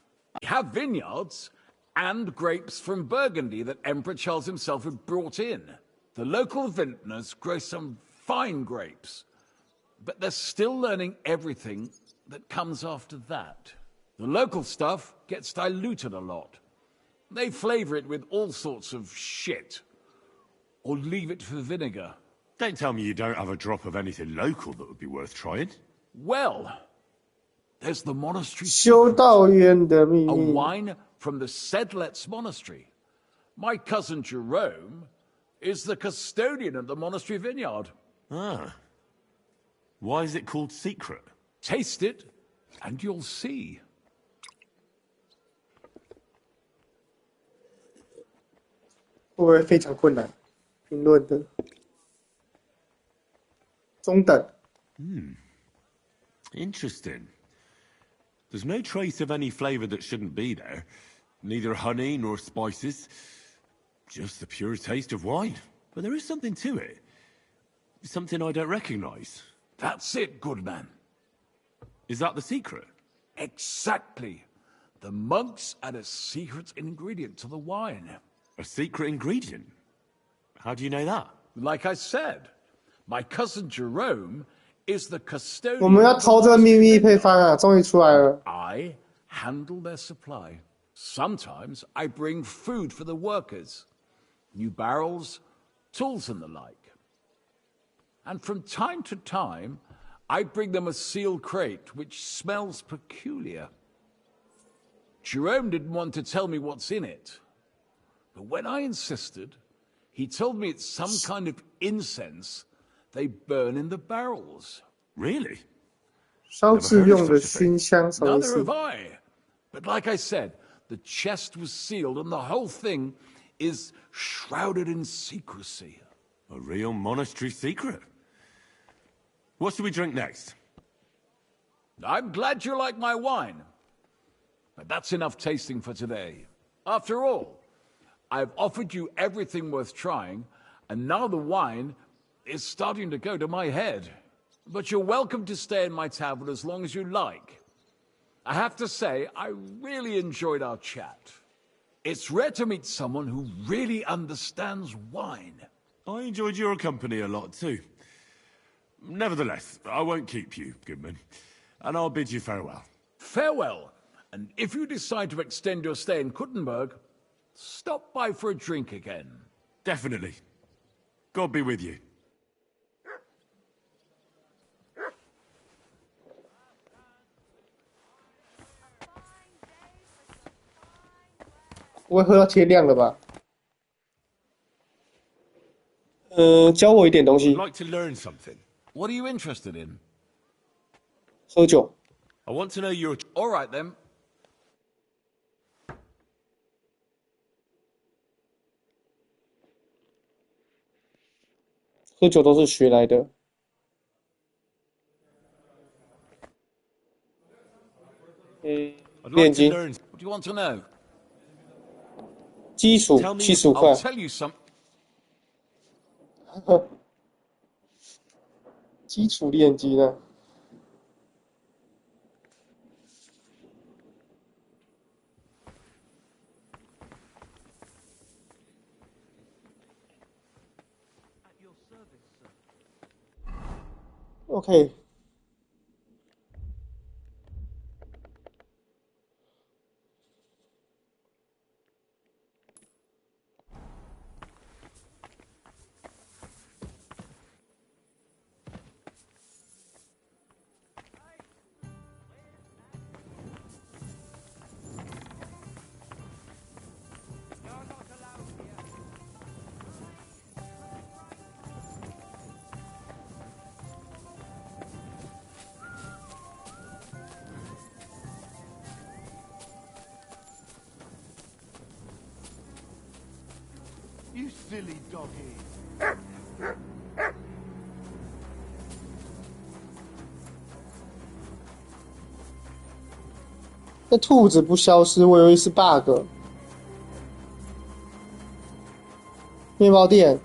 We have vineyards and grapes from Burgundy that Emperor Charles himself had brought in. The local vintners grow some fine grapes, but they're still learning everything that comes after that. The local stuff gets diluted a lot. They flavor it with all sorts of shit, or leave it for vinegar. Don't tell me you don't have a drop of anything local that would be worth trying. Well, there's the monastery 修道院的秘 a 密。 wine from the Sedlets monastery. My cousin Jerome is the custodian of the monastery vineyard. Ah. Why is it called secret? Taste it, and you'll see. 会不会非常困难？评论的中等。 Interesting. There's no trace of any flavor that shouldn't be there. Neither honey nor spices. Just the pure taste of wine. But there is something to it. Something I don't recognize. That's it, good man. Is that the secret? Exactly. The monks add a secret ingredient to the wine. A secret ingredient? How do you know that? Like I said, my cousin Jerome is the 我 custodian 们要 of the 偷这个秘 monastery 密配 vineyard. 方啊，终于出来了。 I handle their supply. Sometimes I bring food for the workers, new barrels, tools and the like. And from time to time, I bring them a sealed crate which smells peculiar. Jerome didn't want to tell me what's in it, but when I insisted, he told me it's some kind of incense they burn in the barrels. Really? 烧制用的熏香什么意 Neither 思 have？ I. But like I said, the chest was sealed and the whole thing is shrouded in secrecy. A real monastery secret. What should we drink next? I'm glad you like my wine. But that's enough tasting for today. After all, I've offered you everything worth trying, and now the wine is starting to go to my head. But you're welcome to stay in my tavern as long as you like. I have to say, I really enjoyed our chat. It's rare to meet someone who really understands wine. I enjoyed your company a lot too. Nevertheless, I won't keep you, Goodman. And I'll bid you farewell. Farewell. And if you decide to extend your stay in Kuttenberg, stop by for a drink again. Definitely. God be with you. 不会喝到天亮了吧？教我一点东西。 I'd like to learn something. What are you interested in? 喝酒。 I want to know your... All right, then. 喝酒都是学来的。I'd 炼 like to 金 learn... What do you want to know? 基础 Tell me- 75块 I'll。tell you some. 基础炼金啊。OK。You silly doggy. 那兔子不消失，我以为是 bug。面包店。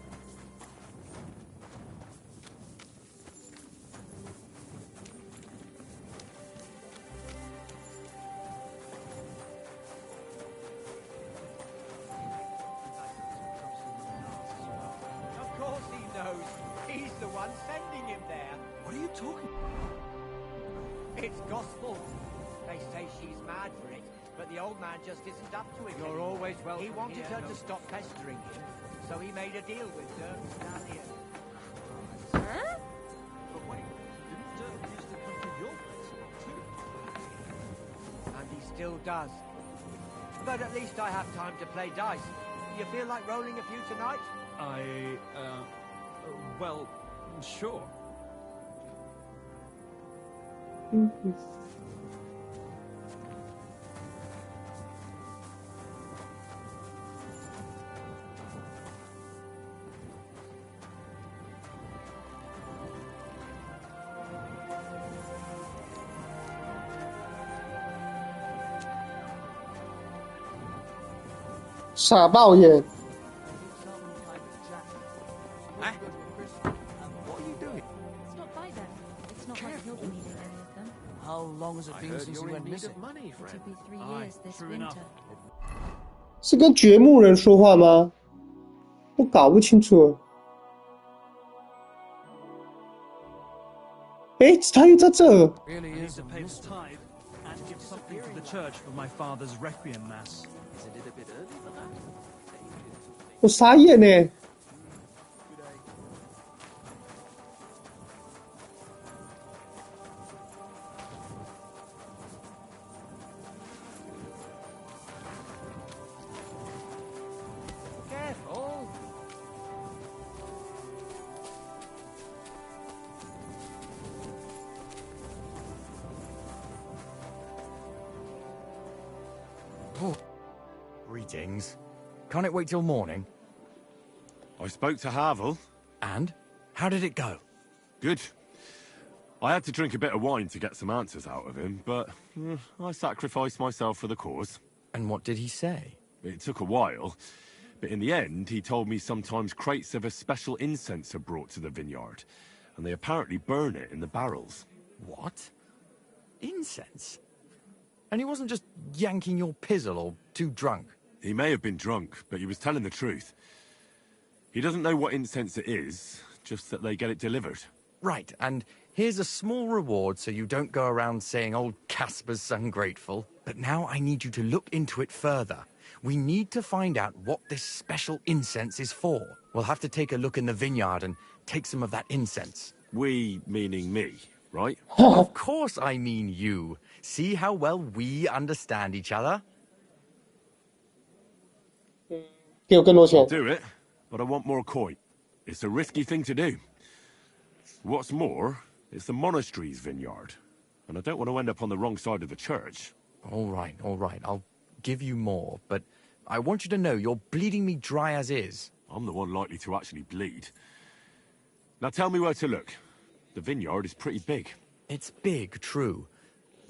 Of course he knows. He's the one sending him there. What are you talking? It's gospel. They say she's mad for it, but the old man just isn't up to it. You're anymore. always welcome He wanted here. her to stop pestering him, so he made a deal with Dirk Stallion. Huh? But wait, didn't Dirk used to come to your place a lot too? And he still does. But at least I have time to play dice. You feel like rolling a few tonight? Well, sure.傻爆眼！ What are you doing? Stop by them. It's not like he'll be needing any of them. How long has it I been heard since you're you in went need missing? of money, friend. It'll be 3 Aye, years this true winter. enough. 是跟掘墓人说话吗？我搞不清楚了。诶，他又在这。 Really I need is to a pay the mystery. tithe and give something to the church for my father's requiem mass. Isn't it a bit early for that? 我傻眼呢。 Careful. Greetings. Can't it wait till morning? I spoke to Havel. And? How did it go? Good. I had to drink a bit of wine to get some answers out of him, but I sacrificed myself for the cause. And what did he say? It took a while, but in the end, he told me sometimes crates of a special incense are brought to the vineyard, and they apparently burn it in the barrels. What? Incense? And he wasn't just yanking your pizzle or too drunk? He may have been drunk, but he was telling the truth. He doesn't know what incense it is, just that they get it delivered. Right, and here's a small reward so you don't go around saying old Casper's ungrateful. But now I need you to look into it further. We need to find out what this special incense is for. We'll have to take a look in the vineyard and take some of that incense. We, meaning me, right? Of course I mean you. See how well we understand each other? 给我更多钱 I'll。do it, but I want more coin. It's a risky thing to do. What's more, it's the monastery's vineyard, and I don't want to end up on the wrong side of the church. All right. I'll give you more, but I want you to know you're bleeding me dry as is. I'm the one likely to actually bleed. Now tell me where to look. The vineyard is pretty big. It's big, true.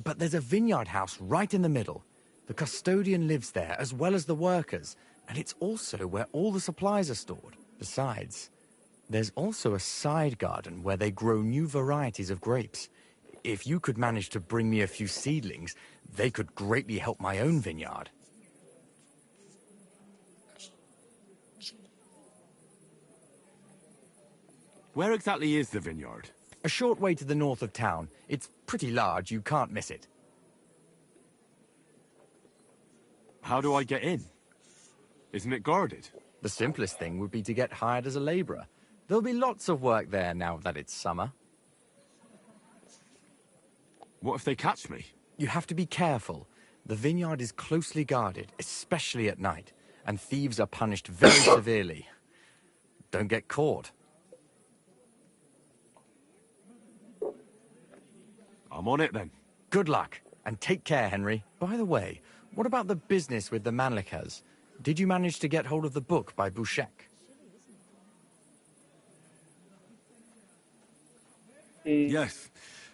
But there's a vineyard house right in the middle. The custodian lives there, as well as the workers. And it's also where all the supplies are stored. Besides, there's also a side garden where they grow new varieties of grapes. If you could manage to bring me a few seedlings, they could greatly help my own vineyard. Where exactly is the vineyard? A short way to the north of town. It's pretty large, you can't miss it. How do I get in? Isn't it guarded? The simplest thing would be to get hired as a laborer. There'll be lots of work there now that it's summer. What if they catch me? You have to be careful. The vineyard is closely guarded, especially at night, and thieves are punished very severely. Don't get caught. I'm on it then. Good luck, and take care, Henry. By the way, what about the business with the Manlikas? Did you manage to get hold of the book by Bouchek? Yes,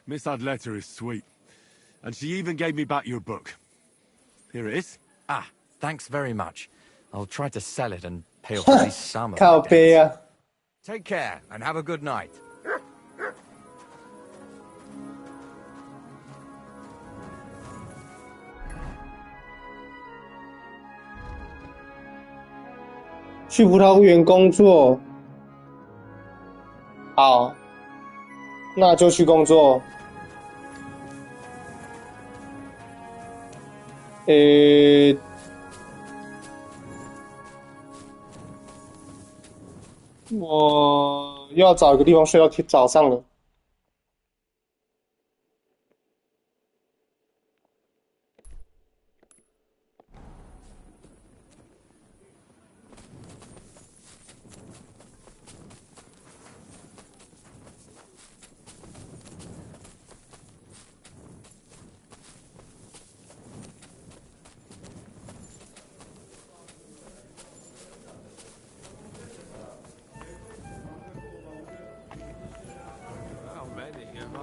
Miss Adletter is sweet. And she even gave me back your book. Here it is. Ah, thanks very much. I'll try to sell it and pay off at least some of 靠 my 背 debts. 啊！ Take care and have a good night. 去葡萄园工作。好，那就去工作。我要找一个地方睡到早上了。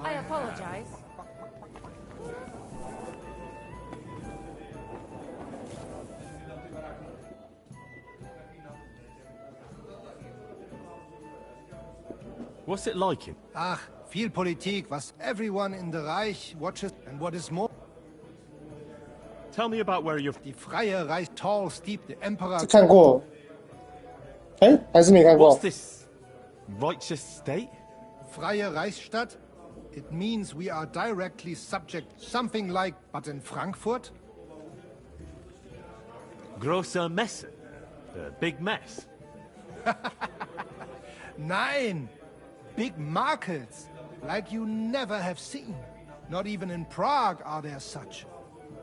I apologize. What's it like in? Ach, viel Politik, was everyone in the Reich watches, and what is more... Tell me about where you're... Die Freie Reich tall steep the Emperor... 这看过，还是没看过。 What's this righteous state? Freie Reichsstadt? It means we are directly subject, something like, but in Frankfurt? Große Messe? The big mess? Nein! Big markets, like you never have seen. Not even in Prague are there such.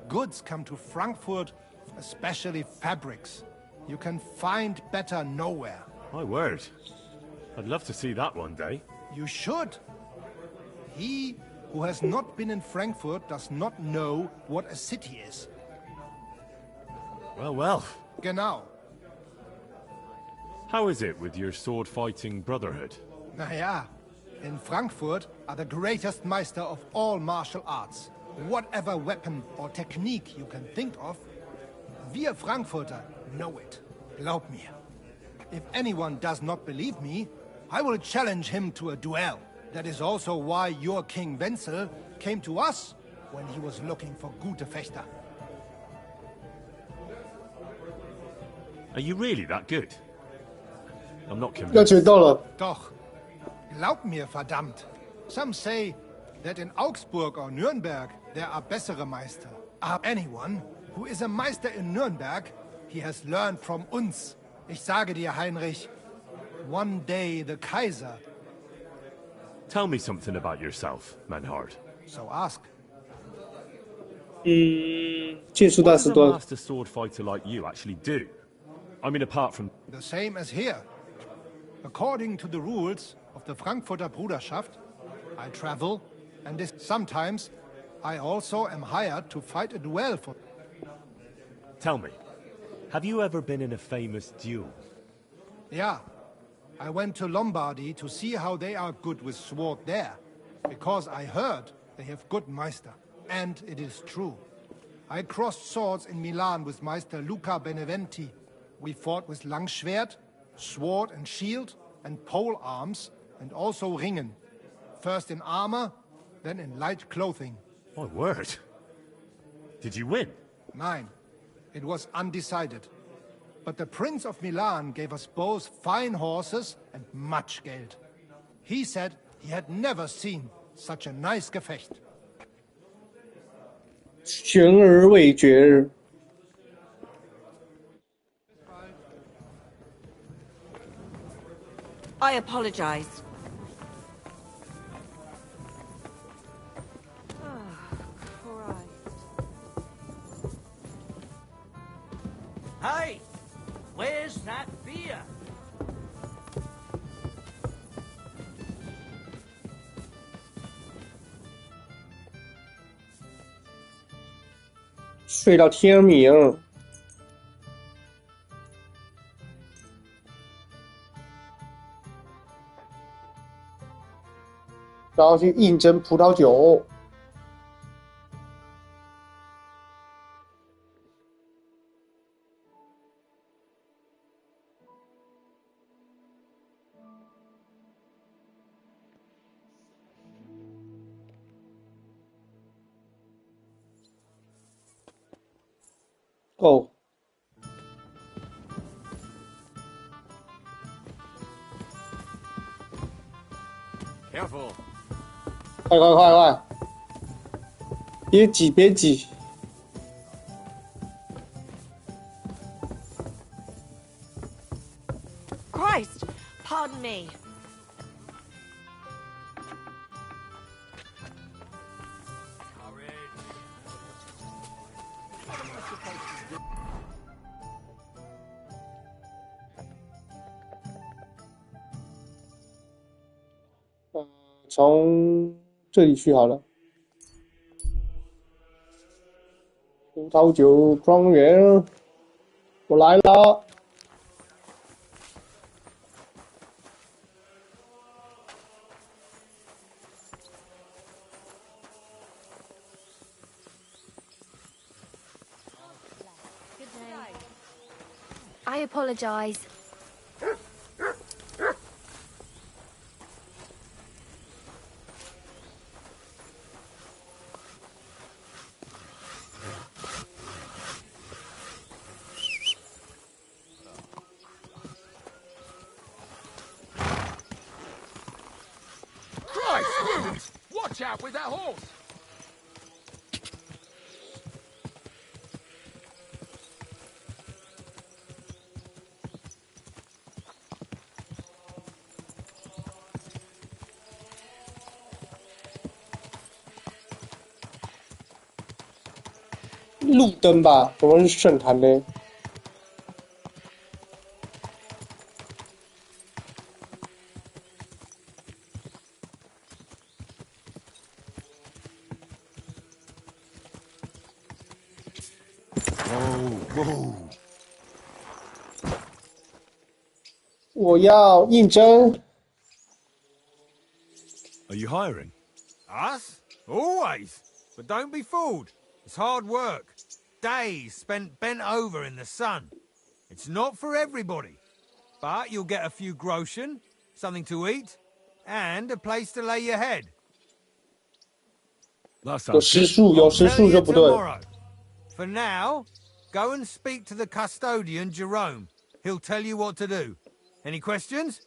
Goods come to Frankfurt, especially fabrics. You can find better nowhere. My word. I'd love to see that one day. You should. He who has not been in Frankfurt does not know what a city is. Well, well. Genau. How is it with your sword-fighting brotherhood? Naja, in Frankfurt are the greatest Meister of all martial arts. Whatever weapon or technique you can think of, wir Frankfurter know it. Glaub mir. If anyone does not believe me, I will challenge him to a duel. That is also why your King Wenzel came to us when he was looking for gute Fechter. Are you really that good? I'm not 要 convinced. 决斗了， Doch. Glaub mir, verdammt. Some say that in Augsburg or Nürnberg there are bessere Meister. Anyone who is a Meister in Nürnberg, he has learned from uns. Ich sage dir, Heinrich, one day the Kaiser... Tell me something about yourself, Manhard. So ask. 剑术 What 大 does 师 a 端， master sword fighter like you actually do? I mean, apart from... The same as here. According to the rules of the Frankfurter Bruderschaft, I travel, and sometimes I also am hired to fight a duel for... Tell me, have you ever been in a famous duel? Yeah. I went to Lombardy to see how they are good with sword there, because I heard they have good Meister. And it is true. I crossed swords in Milan with Meister Luca Beneventi. We fought with Langschwert, sword and shield, and pole arms, and also ringen. First in armor, then in light clothing. My word. Did you win? Nein, it was undecided. But the Prince of Milan gave us both fine horses and much Geld. He said he had never seen such a nice Gefecht. 悬而未决。 I apologize. Hey! Where's that beer? 睡到天明。然后去应征葡萄酒。哦， Careful. 快快快快！别挤别挤！ Christ! Pardon me. Courage. 从这里去好了。葡萄酒庄园，我来了。 I apologize. Christ! Watch out with that horse! "路灯吧，怎么是圣坛呢？ Whoa. 我要应征。 Are you hiring? Us? Always. But don't be fooled. It's hard work. Days spent bent over in the sun. It's not for everybody. But you'll get a few groschen, something to eat, and a place to lay your head. That 有 sounds 时 good. 数，有 I'll 时 tell 数 you 就不对。 tomorrow. For now, go and speak to the custodian, Jerome. He'll tell you what to do. Any questions?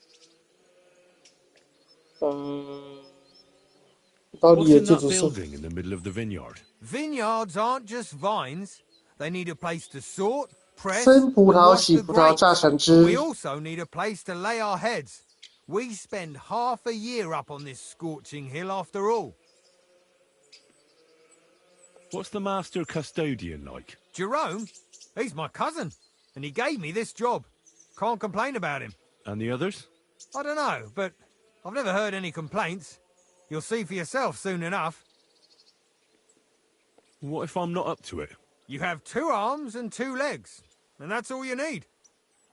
到底 What's 也 in 就 that 只是 building in the middle of the vineyard? Vineyards aren't just vines. They need a place to sort, press, 生葡 and 萄、 wash 洗 the 葡萄、榨 grapes. 成 But 汁 we。also need a place to lay our heads. We spend half a year up on this scorching hill after all. What's the master custodian like? Jerome? He's my cousin, and he gave me this job. Can't complain about him. And the others? I don't know, but I've never heard any complaints. You'll see for yourself soon enough. What if I'm not up to it? You have 2 arms and 2 legs, and that's all you need.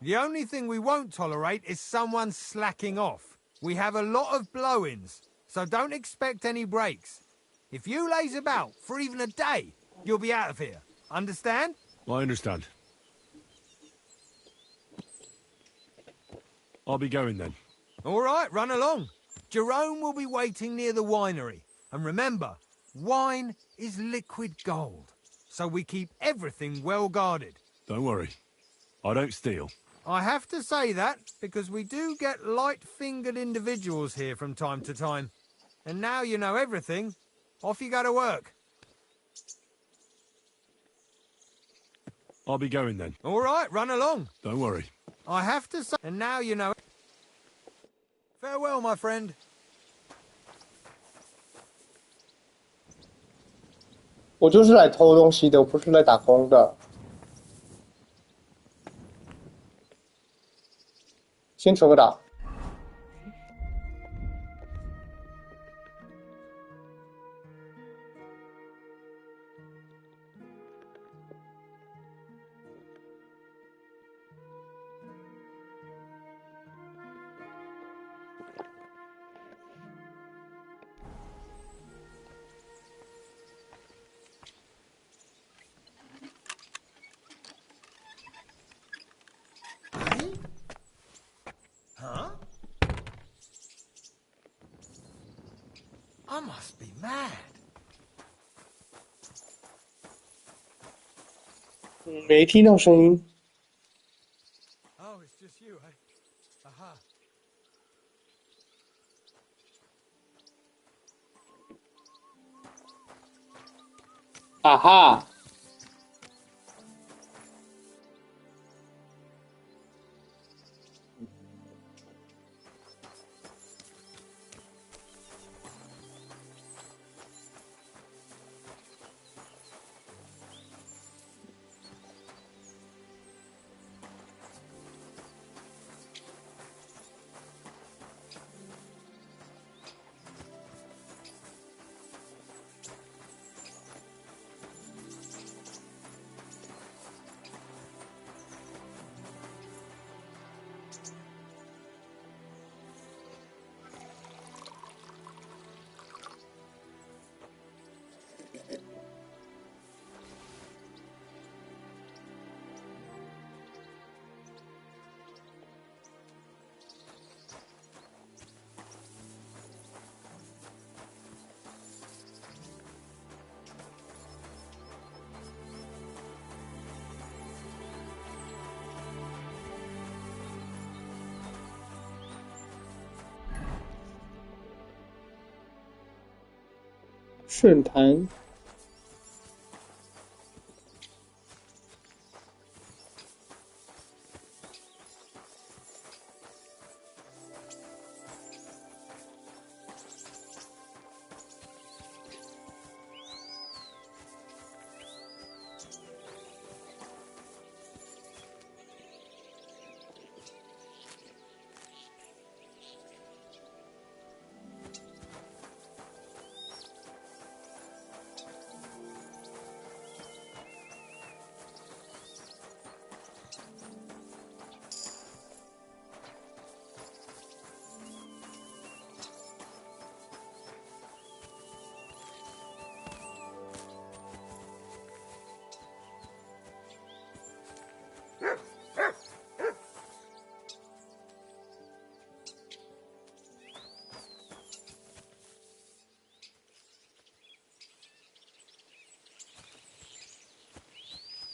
The only thing we won't tolerate is someone slacking off. We have a lot of blow-ins, so don't expect any breaks. If you laze about for even a day, you'll be out of here. Understand? I understand. I'll be going then. All right, run along. Jerome will be waiting near the winery. And remember, wine is liquid gold, so we keep everything well guarded. Don't worry. I don't steal. I have to say that because we do get light-fingered individuals here from time to time. And now you know everything, off you go to work. I'll be going then. All right, run along. Don't worry. I have to say, and now you know. Farewell, my friend. 我就是来偷东西的，我不是来打工的。先存个档。Huh? I must be mad. 没听到声音。Oh, it's just you, eh? Aha. 啊哈！圣坛。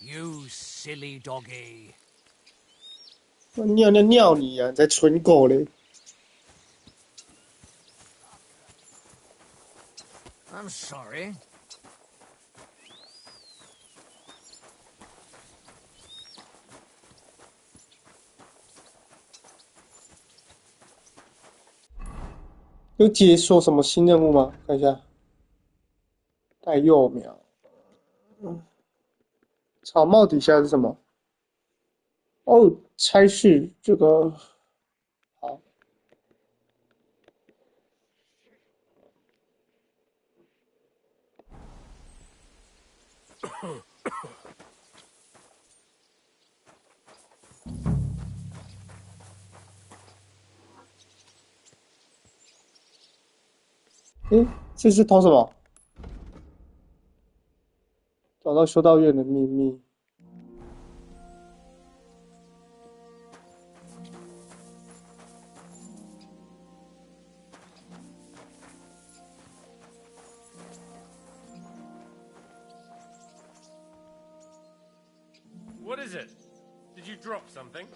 You silly doggy. 尿你啊！你在蠢狗嘞！ I'm sorry. 有解锁什么新任务吗？看一下。带幼苗。草帽底下是什么？哦，差事这个好。诶，这是偷什么？找到修道院的秘密。What is it? Did you drop something?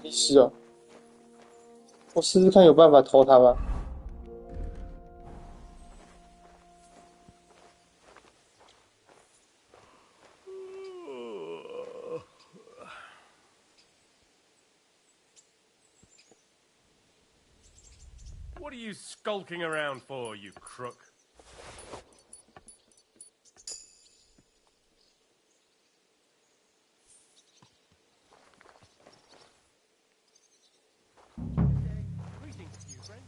没事哦。我试试看有办法偷它吗？ What are you skulking around for, you crook? Greetings to you, friend.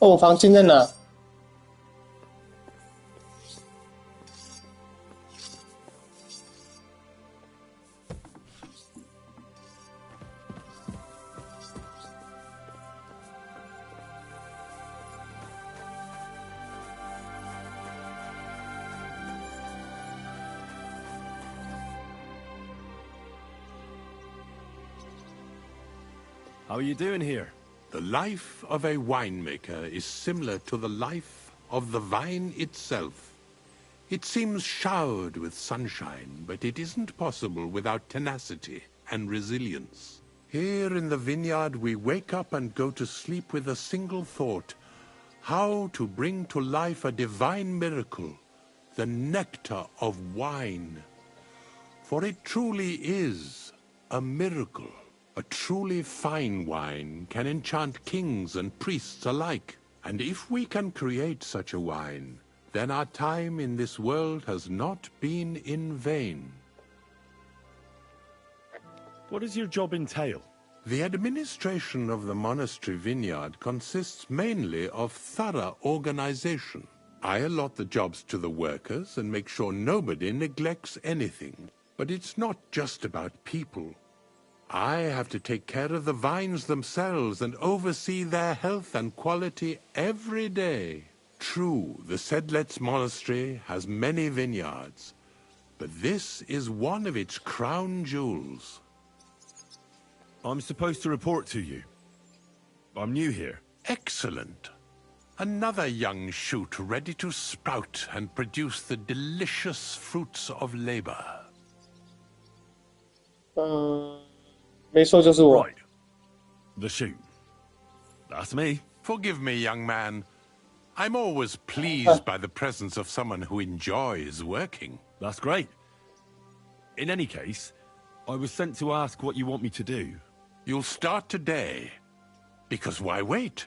哦，房间在哪？How are you doing here? The life of a winemaker is similar to the life of the vine itself. It seems showered with sunshine, but it isn't possible without tenacity and resilience. Here in the vineyard, we wake up and go to sleep with a single thought: how to bring to life a divine miracle, the nectar of wine. For it truly is a miracle. A truly fine wine can enchant kings and priests alike. And if we can create such a wine, then our time in this world has not been in vain. What does your job entail? The administration of the monastery vineyard consists mainly of thorough organization. I allot the jobs to the workers and make sure nobody neglects anything. But it's not just about people. I have to take care of the vines themselves and oversee their health and quality every day. True, the Sedlets Monastery has many vineyards, but this is one of its crown jewels. I'm supposed to report to you. I'm new here. Excellent. Another young shoot ready to sprout and produce the delicious fruits of labor. 没错，就是我。 Right. The shoot. That's me. Forgive me, young man. I'm always pleased by the presence of someone who enjoys working. That's great. In any case, I was sent to ask what you want me to do. You'll start today. Because why wait?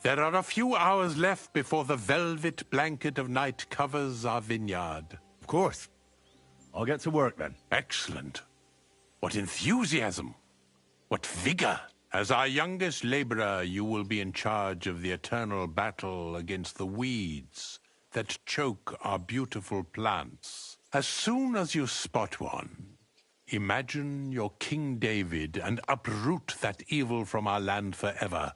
There are a few hours left before the velvet blanket of night covers our vineyard. Of course. I'll get to work then. Excellent. What enthusiasm! What vigor! As our youngest laborer, you will be in charge of the eternal battle against the weeds that choke our beautiful plants. As soon as you spot one, imagine you're King David and uproot that evil from our land forever,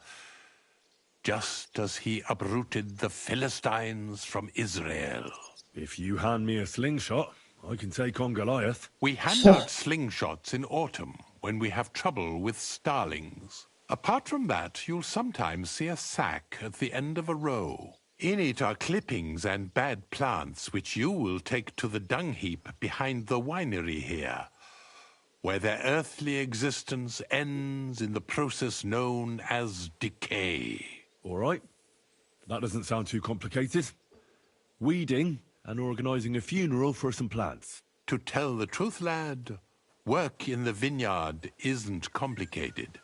just as he uprooted the Philistines from Israel. If you hand me a slingshot, I can take on Goliath. We hand out slingshots in autumn when we have trouble with starlings. Apart from that, you'll sometimes see a sack at the end of a row. In it are clippings and bad plants which you will take to the dung heap behind the winery here, where their earthly existence ends in the process known as decay. All right. That doesn't sound too complicated. Weeding and organizing a funeral for some plants. To tell the truth, lad, work in the vineyard isn't complicated,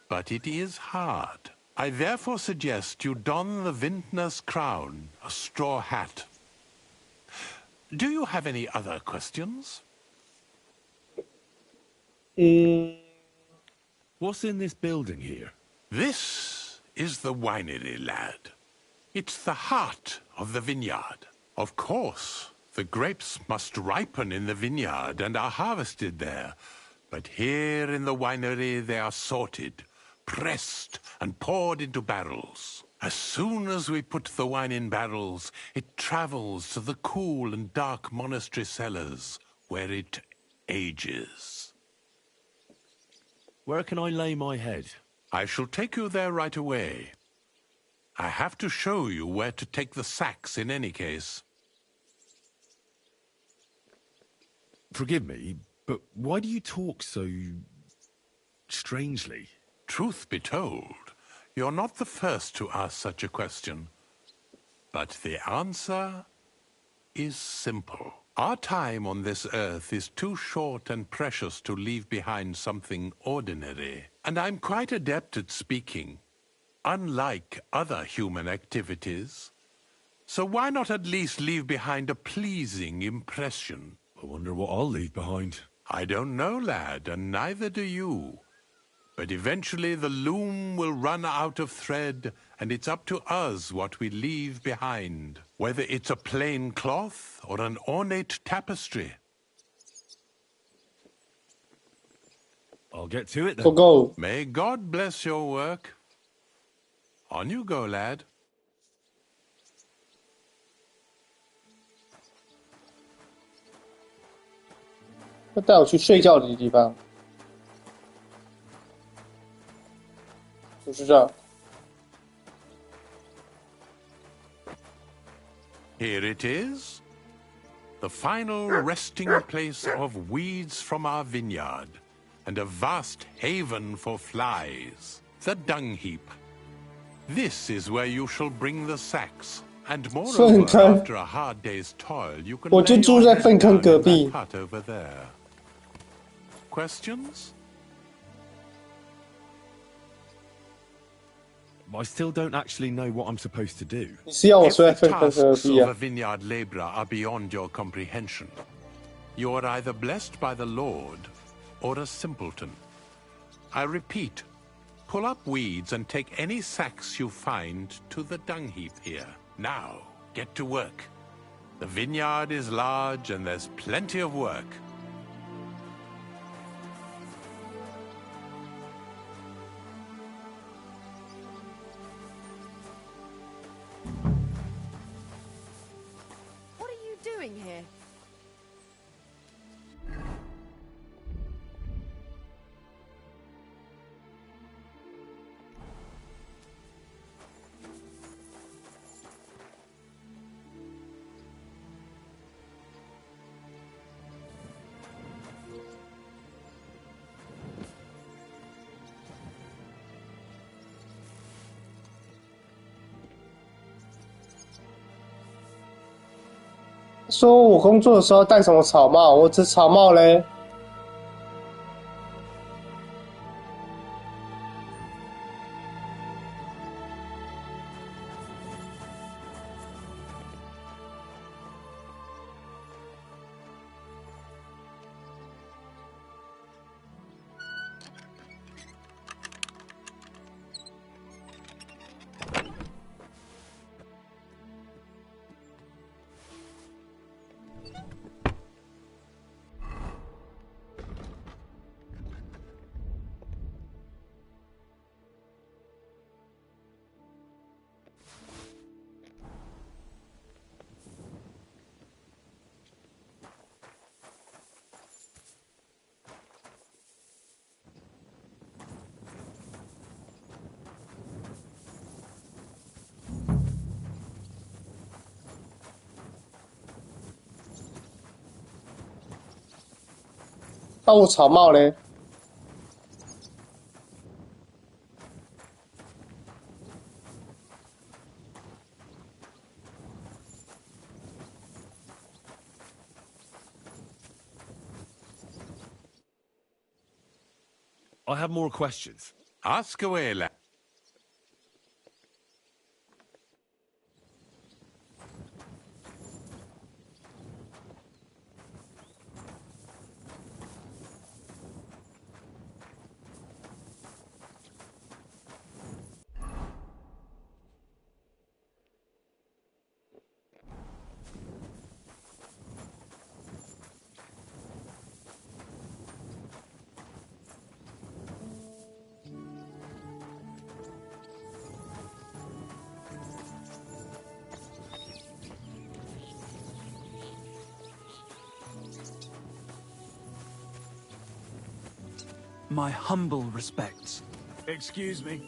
but it is hard. I therefore suggest you don the vintner's crown, a straw hat. Do you have any other questions? What's in this building here? This is the winery, lad. It's the heart of the vineyard. Of course, the grapes must ripen in the vineyard and are harvested there. But here in the winery they are sorted, pressed, and poured into barrels. As soon as we put the wine in barrels, it travels to the cool and dark monastery cellars, where it ages. Where can I lay my head? I shall take you there right away. I have to show you where to take the sacks in any case. Forgive me, but why do you talk so strangely? Truth be told, you're not the first to ask such a question. But the answer is simple. Our time on this earth is too short and precious to leave behind something ordinary. And I'm quite adept at speaking, unlike other human activities. So why not at least leave behind a pleasing impression? I wonder what I'll leave behind. I don't know, lad, and neither do you. But eventually the loom will run out of thread, and it's up to us what we leave behind, whether it's a plain cloth or an ornate tapestry. I'll get to it then. Go. May God bless your work. On you go, lad. 要带我去睡觉的地方，就是这儿。 Here it is. The final resting place of weeds from our vineyard, and a vast haven for flies, the dung heap. This is where you shall bring the sacks, and moreover, after a hard day's toil, you can lay your head down in that hut over there. Questions? I still don't actually know what I'm supposed to do. If the tasks of a vineyard laborer are beyond your comprehension, you are either blessed by the Lord or a simpleton. I repeat, pull up weeds and take any sacks you find to the dung heap here. Now, get to work. The vineyard is large and there's plenty of work. What are you doing here? "说我工作的时候戴什么草帽？我这草帽嘞？" 那我草帽嘞？I have more questions. Ask away, lad. My humble respects. Excuse me.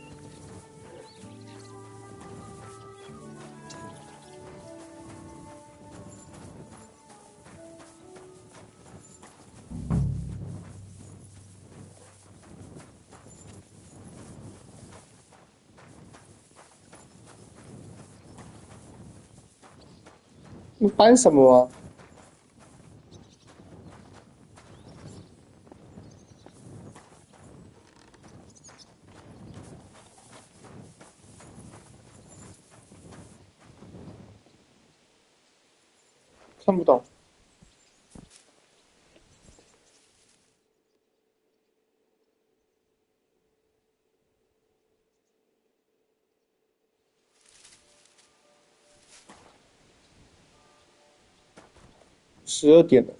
"你搬什么啊？" 看不懂。12点了。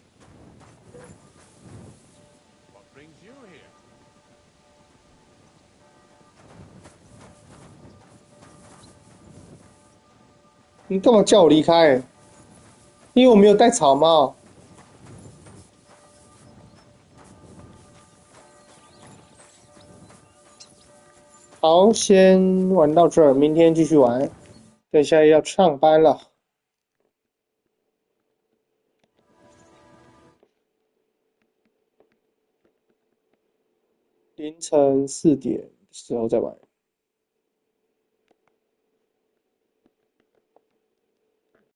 你干嘛叫我离开？因为我没有戴草帽。好，先玩到这儿，明天继续玩。等下要上班了。凌晨4点的时候再玩。